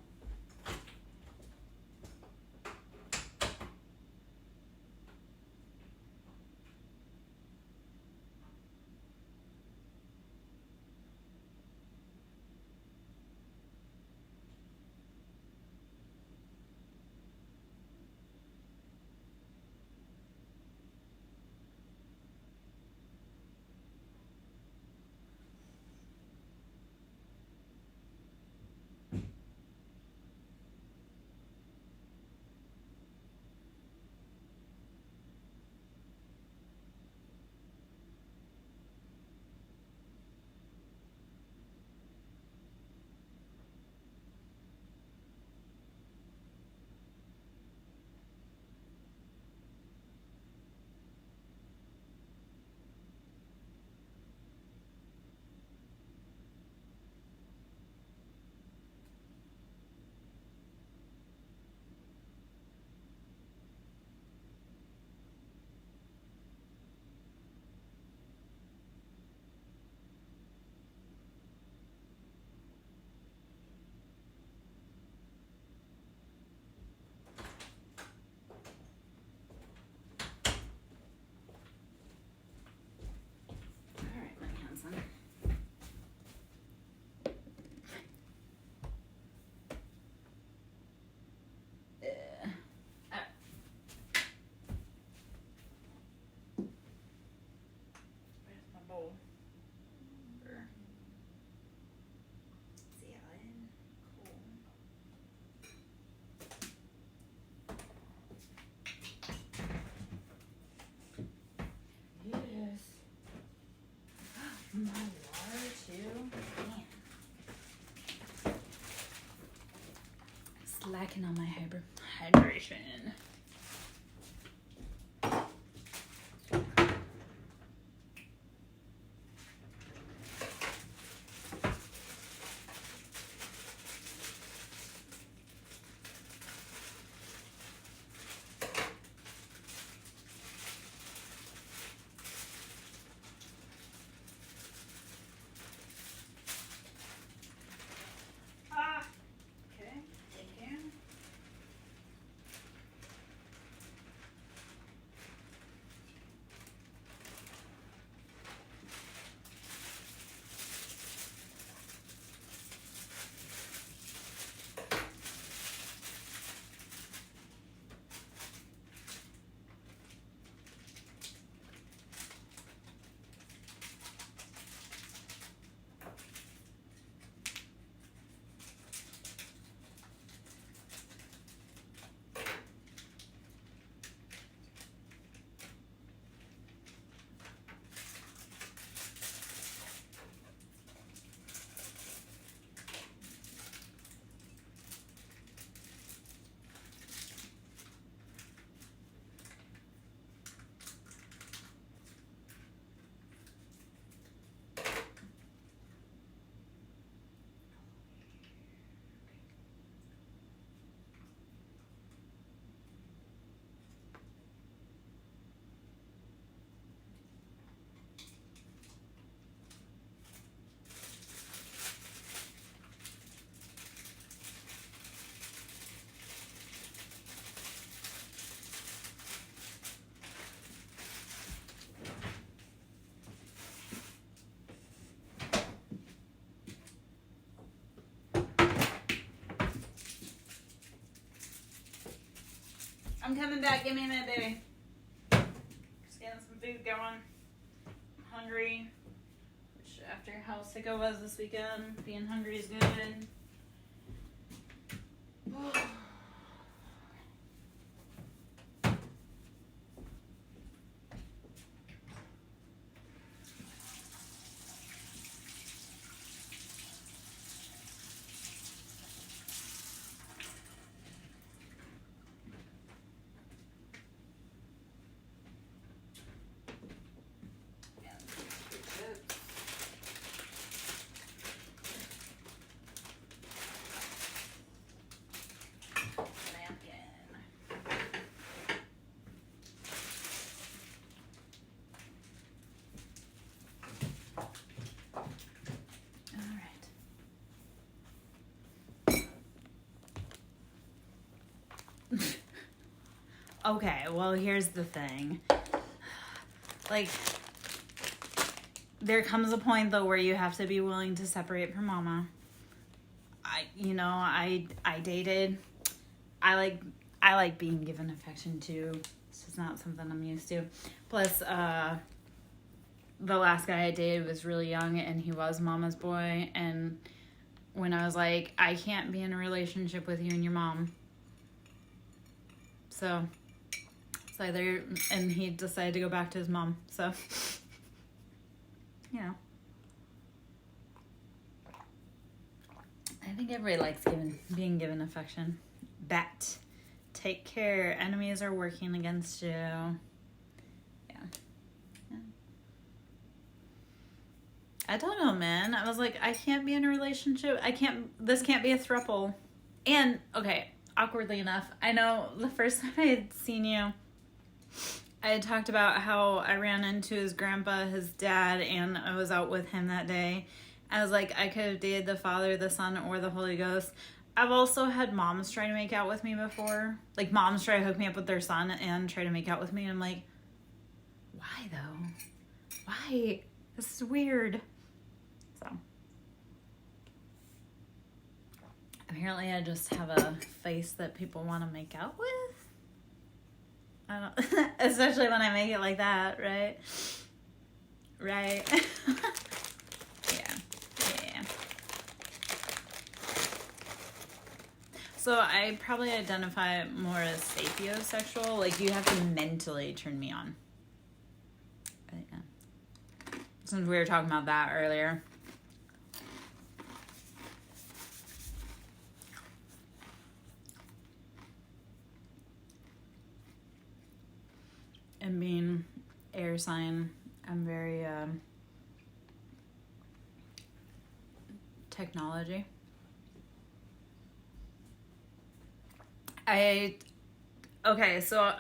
My water too? Man. Slacking on my hydration. I'm coming back. Give me a minute, baby. Just getting some food going. I'm hungry. Which, after how sick I was this weekend, being hungry is good. Okay, well, here's the thing. Like, there comes a point, though, where you have to be willing to separate from mama. I dated. I like being given affection, too. It's just not something I'm used to. Plus, the last guy I dated was really young, and he was mama's boy. And when I was like, I can't be in a relationship with you and your mom. So... either, and he decided to go back to his mom, so, you know. I think everybody likes being given affection. Bet. Take care. Enemies are working against you. Yeah. I don't know, man. I was like, I can't be in a relationship. This can't be a throuple. And, okay, awkwardly enough, I know the first time I had seen you, I had talked about how I ran into his grandpa, his dad, and I was out with him that day. I was like, I could have dated the Father, the Son, or the Holy Ghost. I've also had moms try to make out with me before. Like, moms try to hook me up with their son and try to make out with me. And I'm like, why, though? Why? This is weird. So. Apparently, I just have a face that people want to make out with. I don't, especially when I make it like that, right? Right? Yeah. So I probably identify more as sapiosexual. Like, you have to mentally turn me on. But, yeah. Since we were talking about that earlier. And being air sign, I'm very technology. Okay, so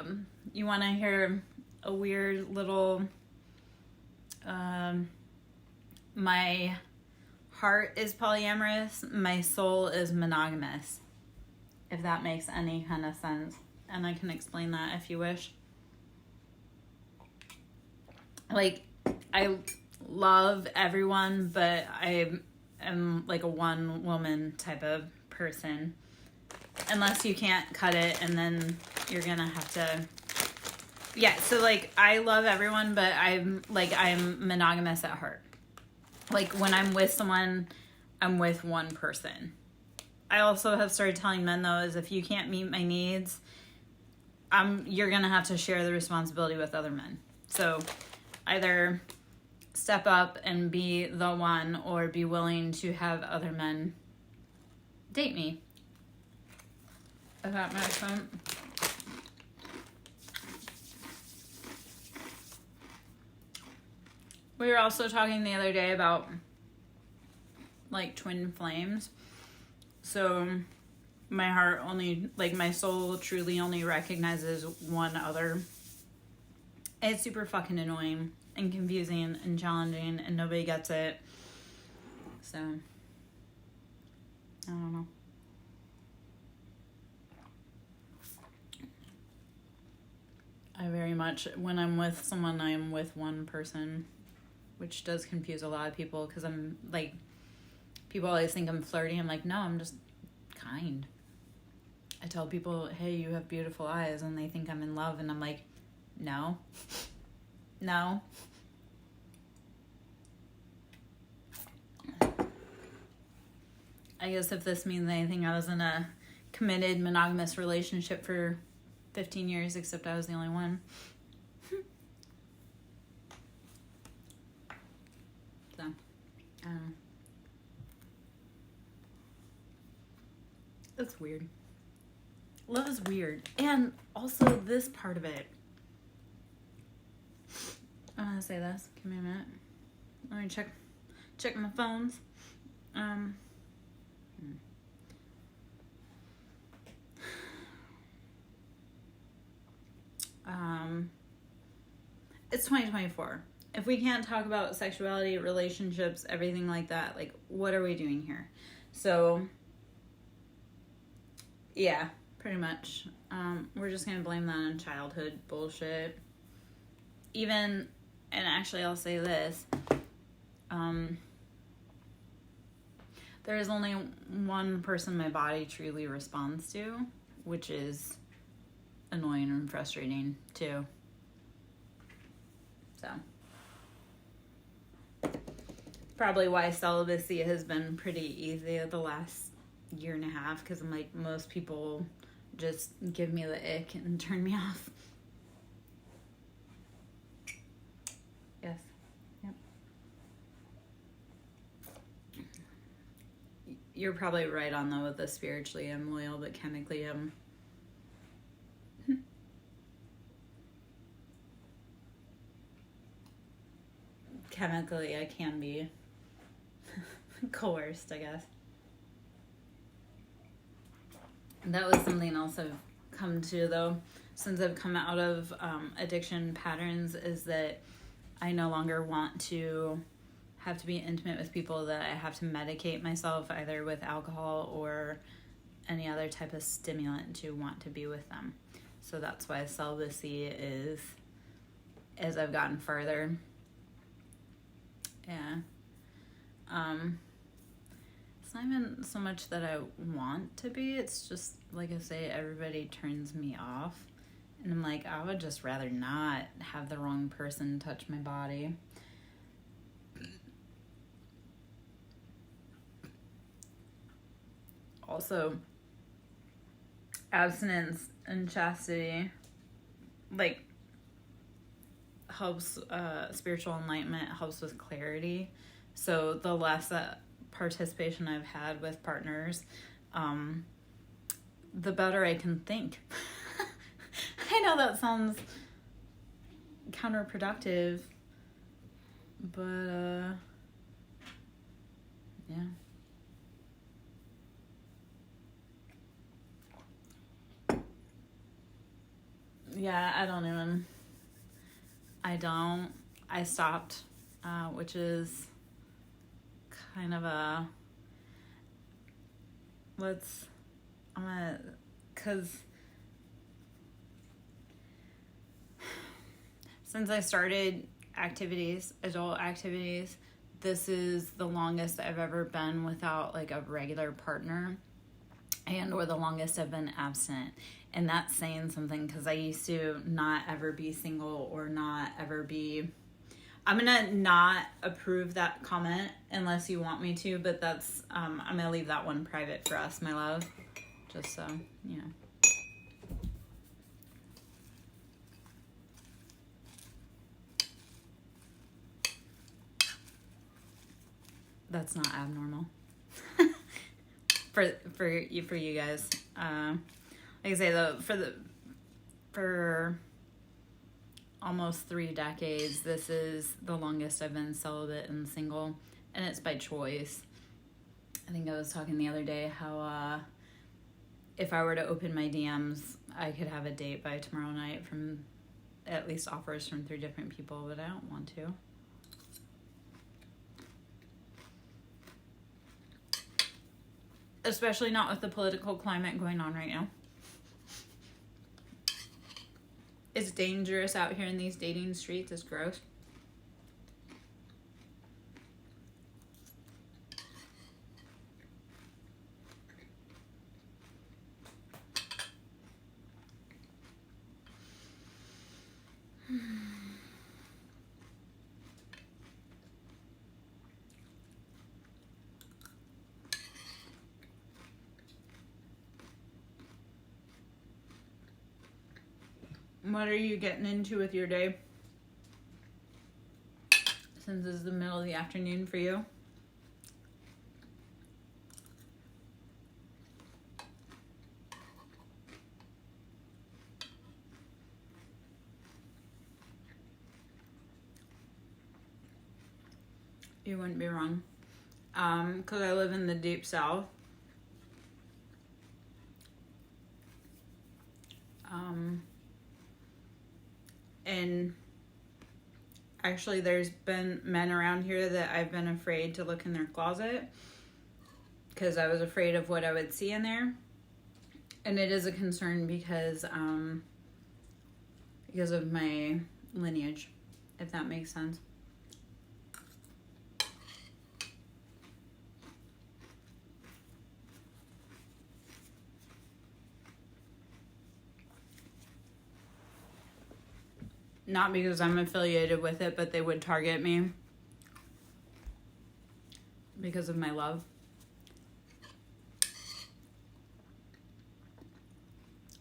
you want to hear a weird little, my heart is polyamorous, my soul is monogamous, if that makes any kind of sense. And I can explain that if you wish. Like, I love everyone, but I am like a one woman type of person. Unless you can't cut it, and then you're gonna have to... Yeah, so like, I love everyone, but I'm monogamous at heart. Like, when I'm with someone, I'm with one person. I also have started telling men, though, is if you can't meet my needs, you're gonna have to share the responsibility with other men. So either step up and be the one, or be willing to have other men date me. If that makes sense. We were also talking the other day about, like, twin flames. So my heart only, like, my soul truly only recognizes one other. It's super fucking annoying and confusing and challenging, and nobody gets it. So, I don't know. I very much, when I'm with someone, I am with one person, which does confuse a lot of people, because I'm, like, people always think I'm flirty. I'm like, no, I'm just kind. I tell people, hey, you have beautiful eyes, and they think I'm in love, and I'm like, no. No. I guess if this means anything, I was in a committed monogamous relationship for 15 years, except I was the only one. So, it's weird. Love is weird. And also this part of it. I'm gonna say this. Give me a minute. Let me check my phones. It's 2024. If we can't talk about sexuality, relationships, everything like that, like, what are we doing here? So, yeah, pretty much. We're just gonna blame that on childhood bullshit. Even, and actually I'll say this, there is only one person my body truly responds to, which is annoying and frustrating too. So, probably why celibacy has been pretty easy the last year and a half, because I'm like, most people just give me the ick and turn me off. Yes. Yep. You're probably right on though with the spiritually I'm loyal, but chemically I'm chemically I can be coerced, I guess. And that was something else I've come to though since I've come out of addiction patterns, is that I no longer want to have to be intimate with people that I have to medicate myself either with alcohol or any other type of stimulant to want to be with them. So that's why celibacy is, as I've gotten further. Yeah. It's not even so much that I want to be, it's just, like I say, everybody turns me off. And I'm like, I would just rather not have the wrong person touch my body. Also, abstinence and chastity, like, helps spiritual enlightenment, helps with clarity. So the less participation I've had with partners, the better I can think. I know that sounds counterproductive, but yeah. Yeah, I stopped, which is kind of cause since I started adult activities, this is the longest I've ever been without like a regular partner, and or the longest I've been abstinent. And that's saying something, because I used to not ever be single or not ever be... I'm going to not approve that comment unless you want me to, but that's... I'm going to leave that one private for us, my love. Just so, you know. That's not abnormal. for you guys. Like I say, though, for almost 3 decades, this is the longest I've been celibate and single, and it's by choice. I think I was talking the other day how if I were to open my DMs, I could have a date by tomorrow night from at least offers from 3 different people, but I don't want to. Especially not with the political climate going on right now. It's dangerous out here in these dating streets. It's gross. What are you getting into with your day? Since it's the middle of the afternoon for you. You wouldn't be wrong. Because I live in the deep south. And actually there's been men around here that I've been afraid to look in their closet because I was afraid of what I would see in there. And it is a concern because of my lineage, if that makes sense. Not because I'm affiliated with it, but they would target me because of my love.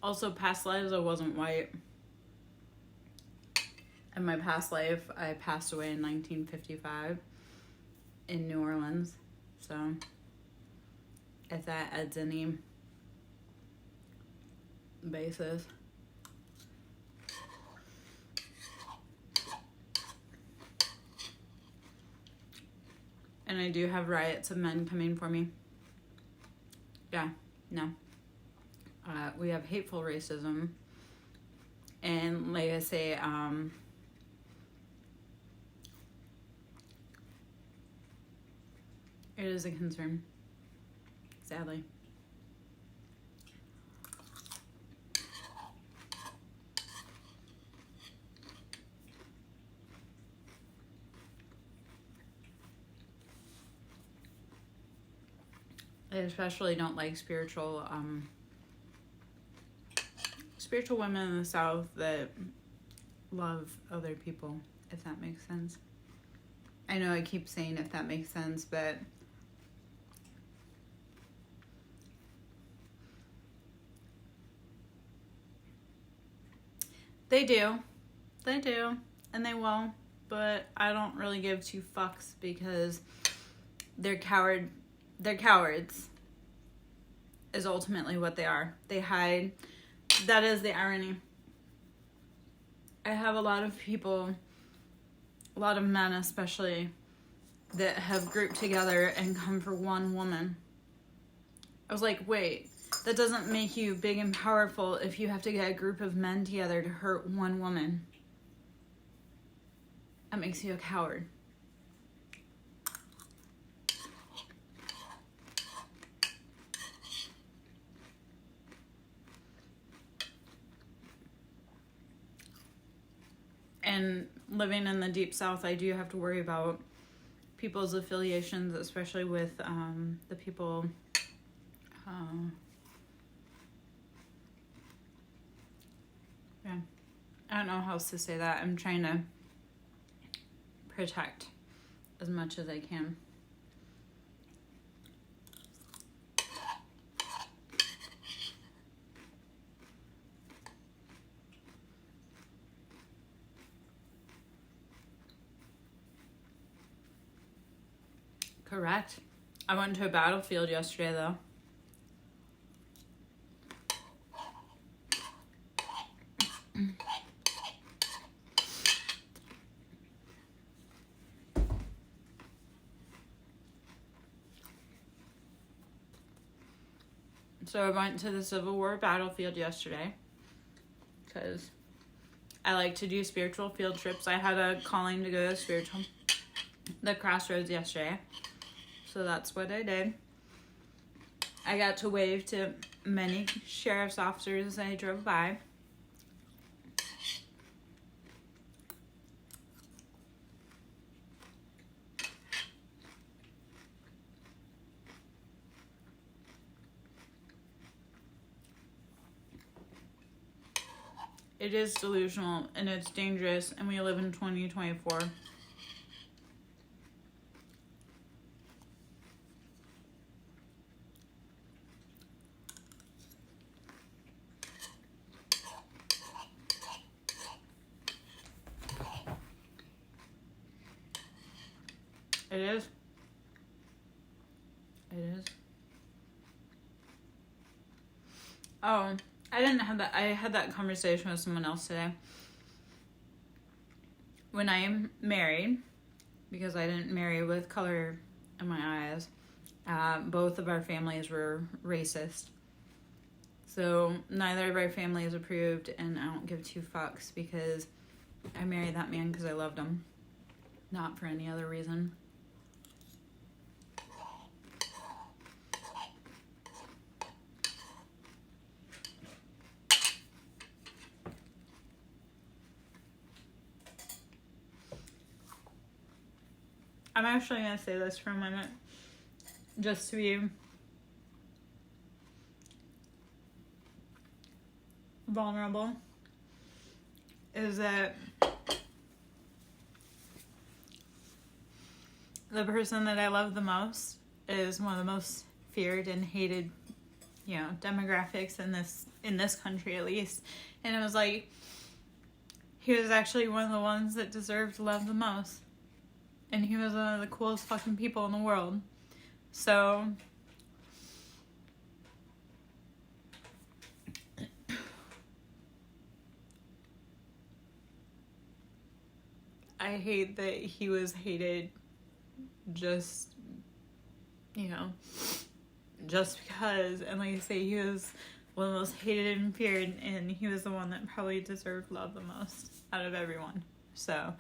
Also, past lives, I wasn't white. In my past life, I passed away in 1955 in New Orleans. So, if that adds any basis. And I do have riots of men coming for me. Yeah, no. We have hateful racism. And like I say, it is a concern, sadly. I especially don't like spiritual women in the South that love other people, if that makes sense. I know I keep saying if that makes sense, but they do, and they will, but I don't really give two fucks because they're cowards, is ultimately what they are. They hide. That is the irony. I have a lot of people, a lot of men especially, that have grouped together and come for one woman. I was like, wait, that doesn't make you big and powerful if you have to get a group of men together to hurt one woman. That makes you a coward. And living in the deep south, I do have to worry about people's affiliations, especially with the people yeah, I don't know how else to say that. I'm trying to protect as much as I can. Correct. I went to a battlefield yesterday, though. So I went to the Civil War battlefield yesterday because I like to do spiritual field trips. I had a calling to go to the crossroads yesterday. So that's what I did. I got to wave to many sheriff's officers as I drove by. It is delusional and it's dangerous, and we live in 2024. It is. It is. Oh, I didn't have that. I had that conversation with someone else today. When I am married, because I didn't marry with color in my eyes, both of our families were racist. So neither of our families approved, and I don't give two fucks because I married that man because I loved him, not for any other reason. I'm actually going to say this for a moment, just to be vulnerable, is that the person that I love the most is one of the most feared and hated, demographics in this country at least. And it was like, he was actually one of the ones that deserved love the most. And he was one of the coolest fucking people in the world. So I hate that he was hated just because, and like I say, he was one of the most hated and feared, and he was the one that probably deserved love the most out of everyone. So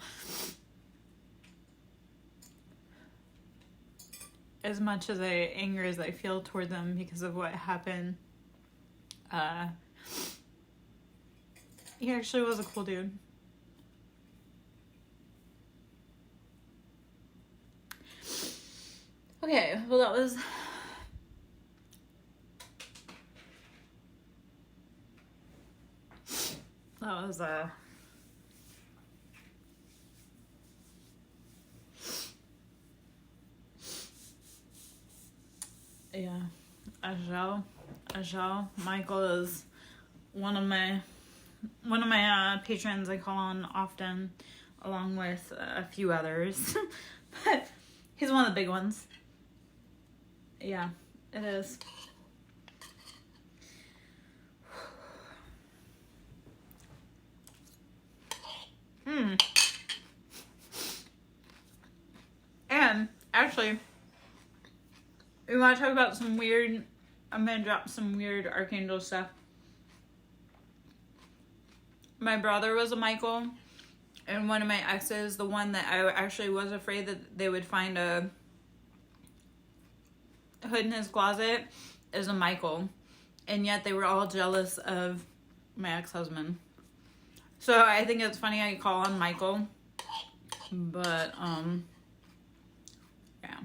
as much as anger as I feel toward them because of what happened, he actually was a cool dude. Okay, well that was Ajal. Michael is one of my patrons I call on often, along with a few others. But he's one of the big ones. Yeah, it is. And actually, we want to talk about some weird, I'm going to drop some weird Archangel stuff. My brother was a Michael, and one of my exes, the one that I actually was afraid that they would find a hood in his closet, is a Michael. And yet they were all jealous of my ex-husband. So I think it's funny how you call on Michael. But, yeah.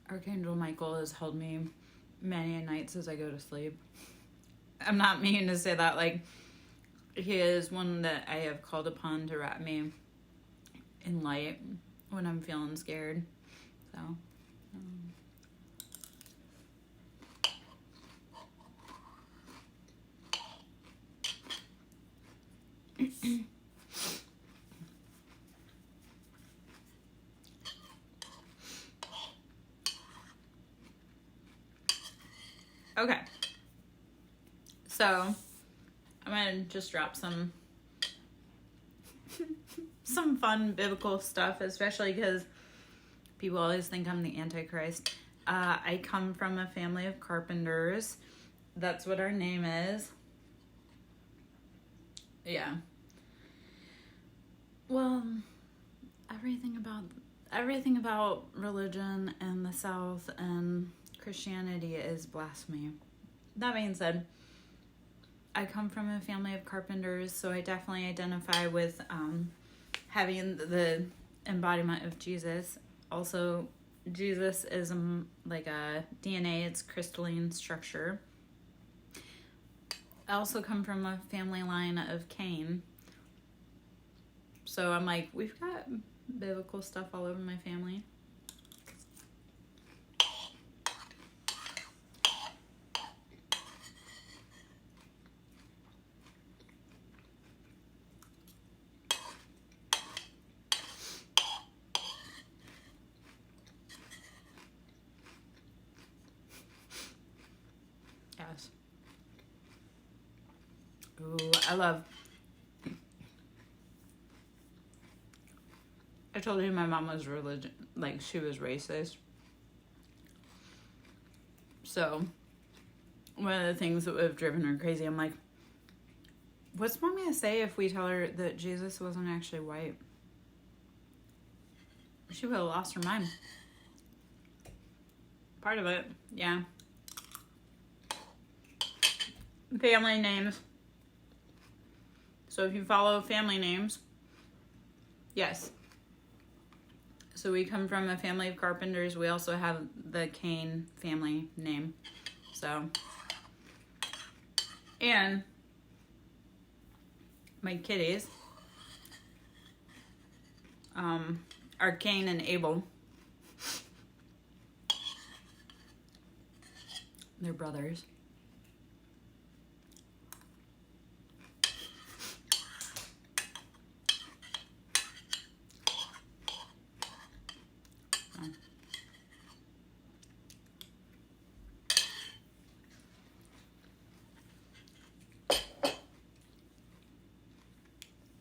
Archangel Michael has held me many nights as I go to sleep. I'm not meaning to say that, like, he is one that I have called upon to wrap me in light when I'm feeling scared. So, okay. So, I'm going to just drop some fun biblical stuff, especially because people always think I'm the Antichrist. I come from a family of carpenters. That's what our name is. Yeah. Well, everything about religion and the South and Christianity is blasphemy. That being said, I come from a family of carpenters, so I definitely identify with having the embodiment of Jesus Also, Jesus is like a DNA, it's crystalline structure. I also come from a family line of Cain. So I'm like, we've got biblical stuff all over my family. Yes. Ooh, I told you my mom was she was racist. So, one of the things that would have driven her crazy, I'm like, what's mom gonna say if we tell her that Jesus wasn't actually white? She would have lost her mind. Part of it, yeah. Family names. So if you follow family names, yes. So we come from a family of carpenters. We also have the Cain family name. So, and my kitties are Cain and Abel. They're brothers.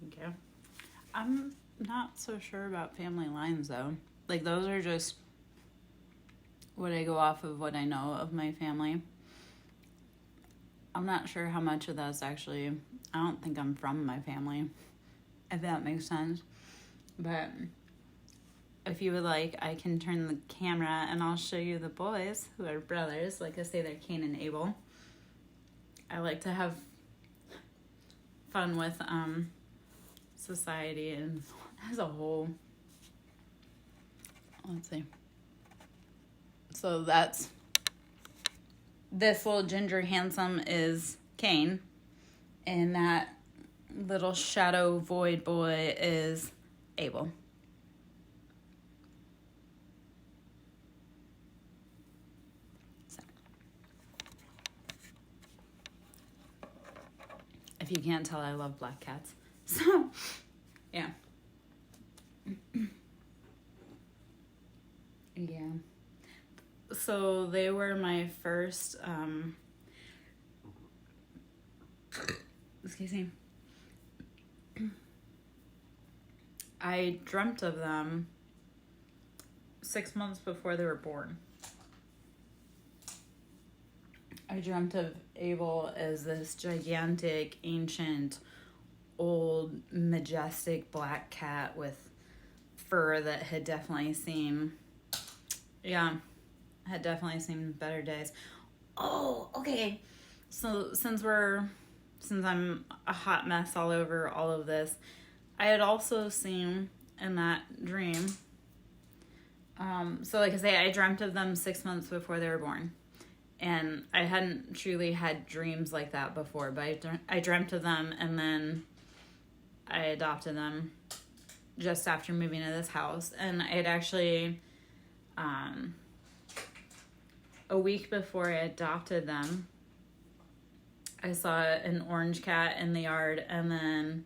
Okay. I'm not so sure about family lines though. Like those are just what I go off of, what I know of my family. I'm not sure how much of that's actually, I don't think I'm from my family, if that makes sense. But if you would like, I can turn the camera and I'll show you the boys who are brothers. Like I say, they're Cain and Abel. I like to have fun with society and as a whole. Let's see. So that's, this little ginger handsome is Cain, and that little shadow void boy is Abel. So, if you can't tell, I love black cats. So, yeah. Yeah. So they were my first, excuse me. I dreamt of them 6 months before they were born. I dreamt of Abel as this gigantic, ancient, old, majestic black cat with fur that had definitely seen, better days. Oh, okay. So since I'm a hot mess all over all of this, I had also seen in that dream, so like I say, I dreamt of them 6 months before they were born. And I hadn't truly had dreams like that before, but I dreamt of them, and then I adopted them just after moving to this house. And I had actually, a week before I adopted them, I saw an orange cat in the yard, and then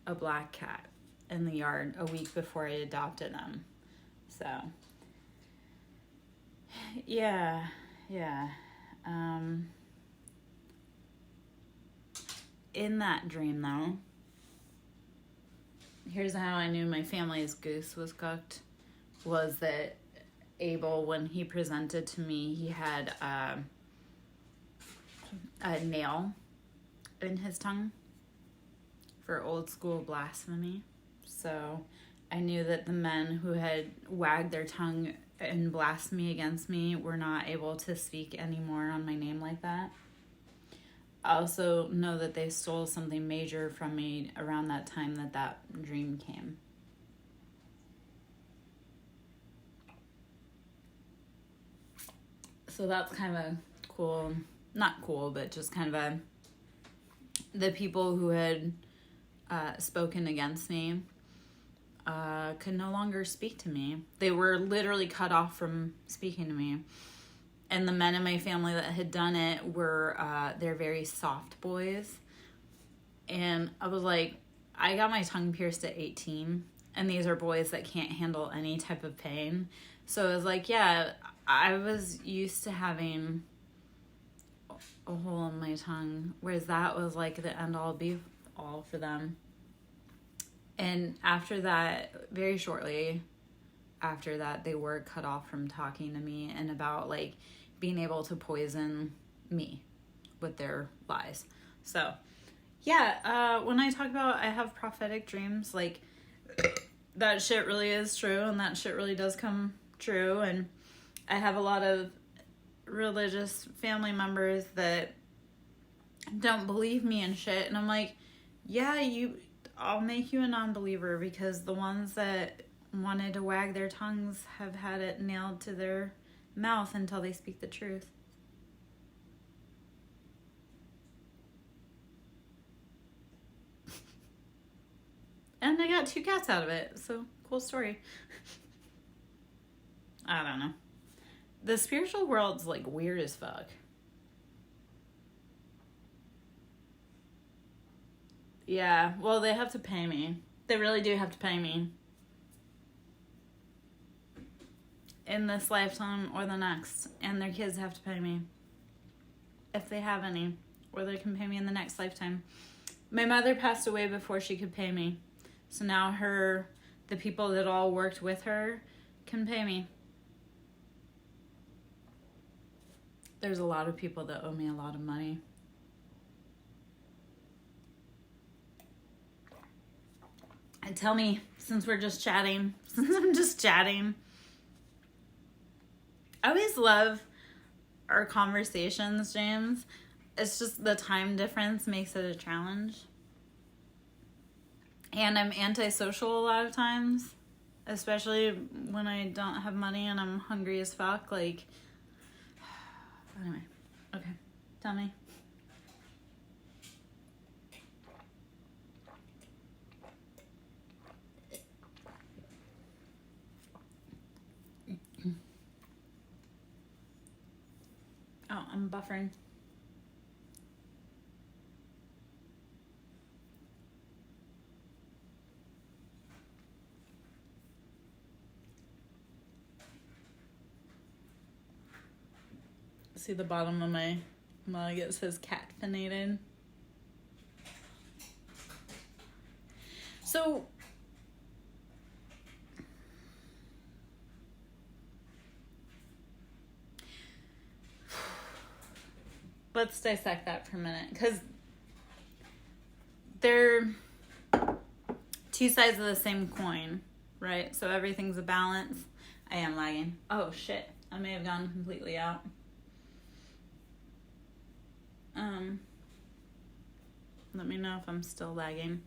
a black cat in the yard a week before I adopted them. So, yeah. In that dream, though, here's how I knew my family's goose was cooked, was that Abel, when he presented to me, he had a nail in his tongue for old school blasphemy. So I knew that the men who had wagged their tongue in blasphemy against me were not able to speak anymore on my name like that. I also know that they stole something major from me around that time that dream came. So that's kind of cool. Not cool, but just kind of the people who had spoken against me could no longer speak to me. They were literally cut off from speaking to me. And the men in my family that had done it were, they're very soft boys. And I was like, I got my tongue pierced at 18. And these are boys that can't handle any type of pain. So I was like, yeah, I was used to having a hole in my tongue. Whereas that was like the end all be all for them. And after that, very shortly after that, they were cut off from talking to me and about like being able to poison me with their lies. So yeah, when I talk about I have prophetic dreams, like that shit really is true and that shit really does come true. And I have a lot of religious family members that don't believe me and shit. And I'm like, yeah, I'll make you a non-believer because the ones that wanted to wag their tongues have had it nailed to their mouth until they speak the truth. And I got 2 cats out of it, so cool story. I don't know. The spiritual world's like weird as fuck. Yeah, well, they have to pay me. They really do have to pay me. In this lifetime or the next. And their kids have to pay me. If they have any. Or they can pay me in the next lifetime. My mother passed away before she could pay me. So now the people that all worked with her can pay me. There's a lot of people that owe me a lot of money. And tell me, since I'm just chatting, I always love our conversations, James. It's just the time difference makes it a challenge. And I'm antisocial a lot of times, especially when I don't have money and I'm hungry as fuck. Like, anyway, okay, tell me. Oh, I'm buffering. See the bottom of my mug, it says caffeinated. So let's dissect that for a minute, because they're 2 sides of the same coin, right? So everything's a balance. I am lagging. Oh shit, I may have gone completely out. Let me know if I'm still lagging.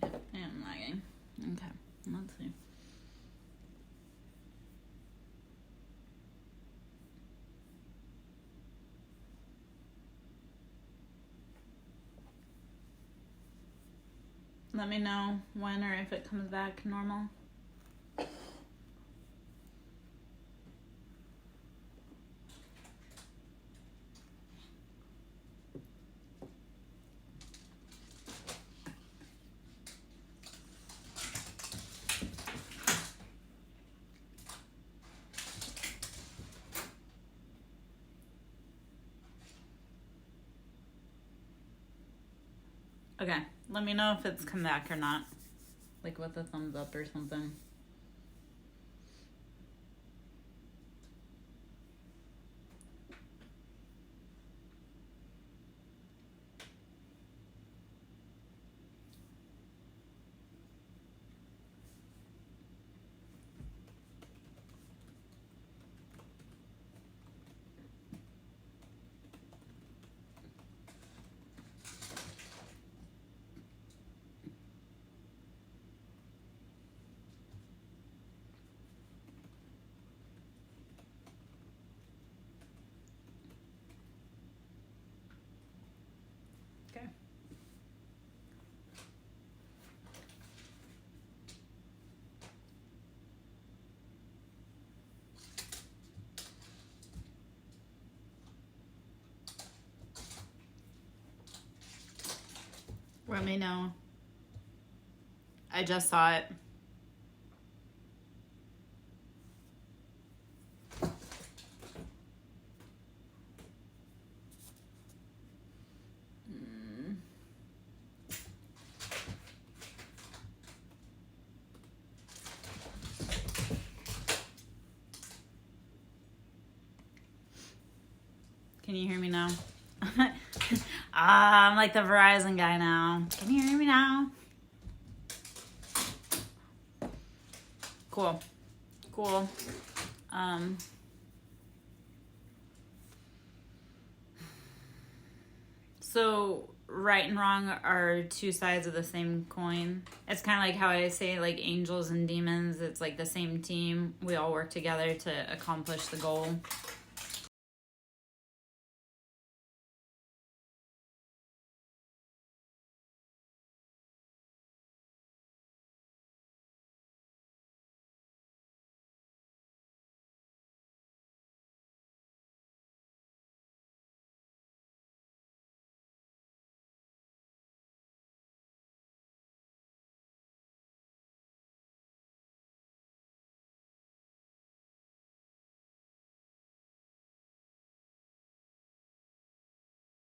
I am lagging. Okay, let's see. Let me know when or if it comes back normal. Okay, let me know if it's come back or not. Like with a thumbs up or something. Let me know. I just saw it. Can you hear me now? I'm like the Verizon guy now. Can you hear me now? Cool. Cool. So right and wrong are two sides of the same coin. It's kind of like how I say like angels and demons. It's like the same team. We all work together to accomplish the goal.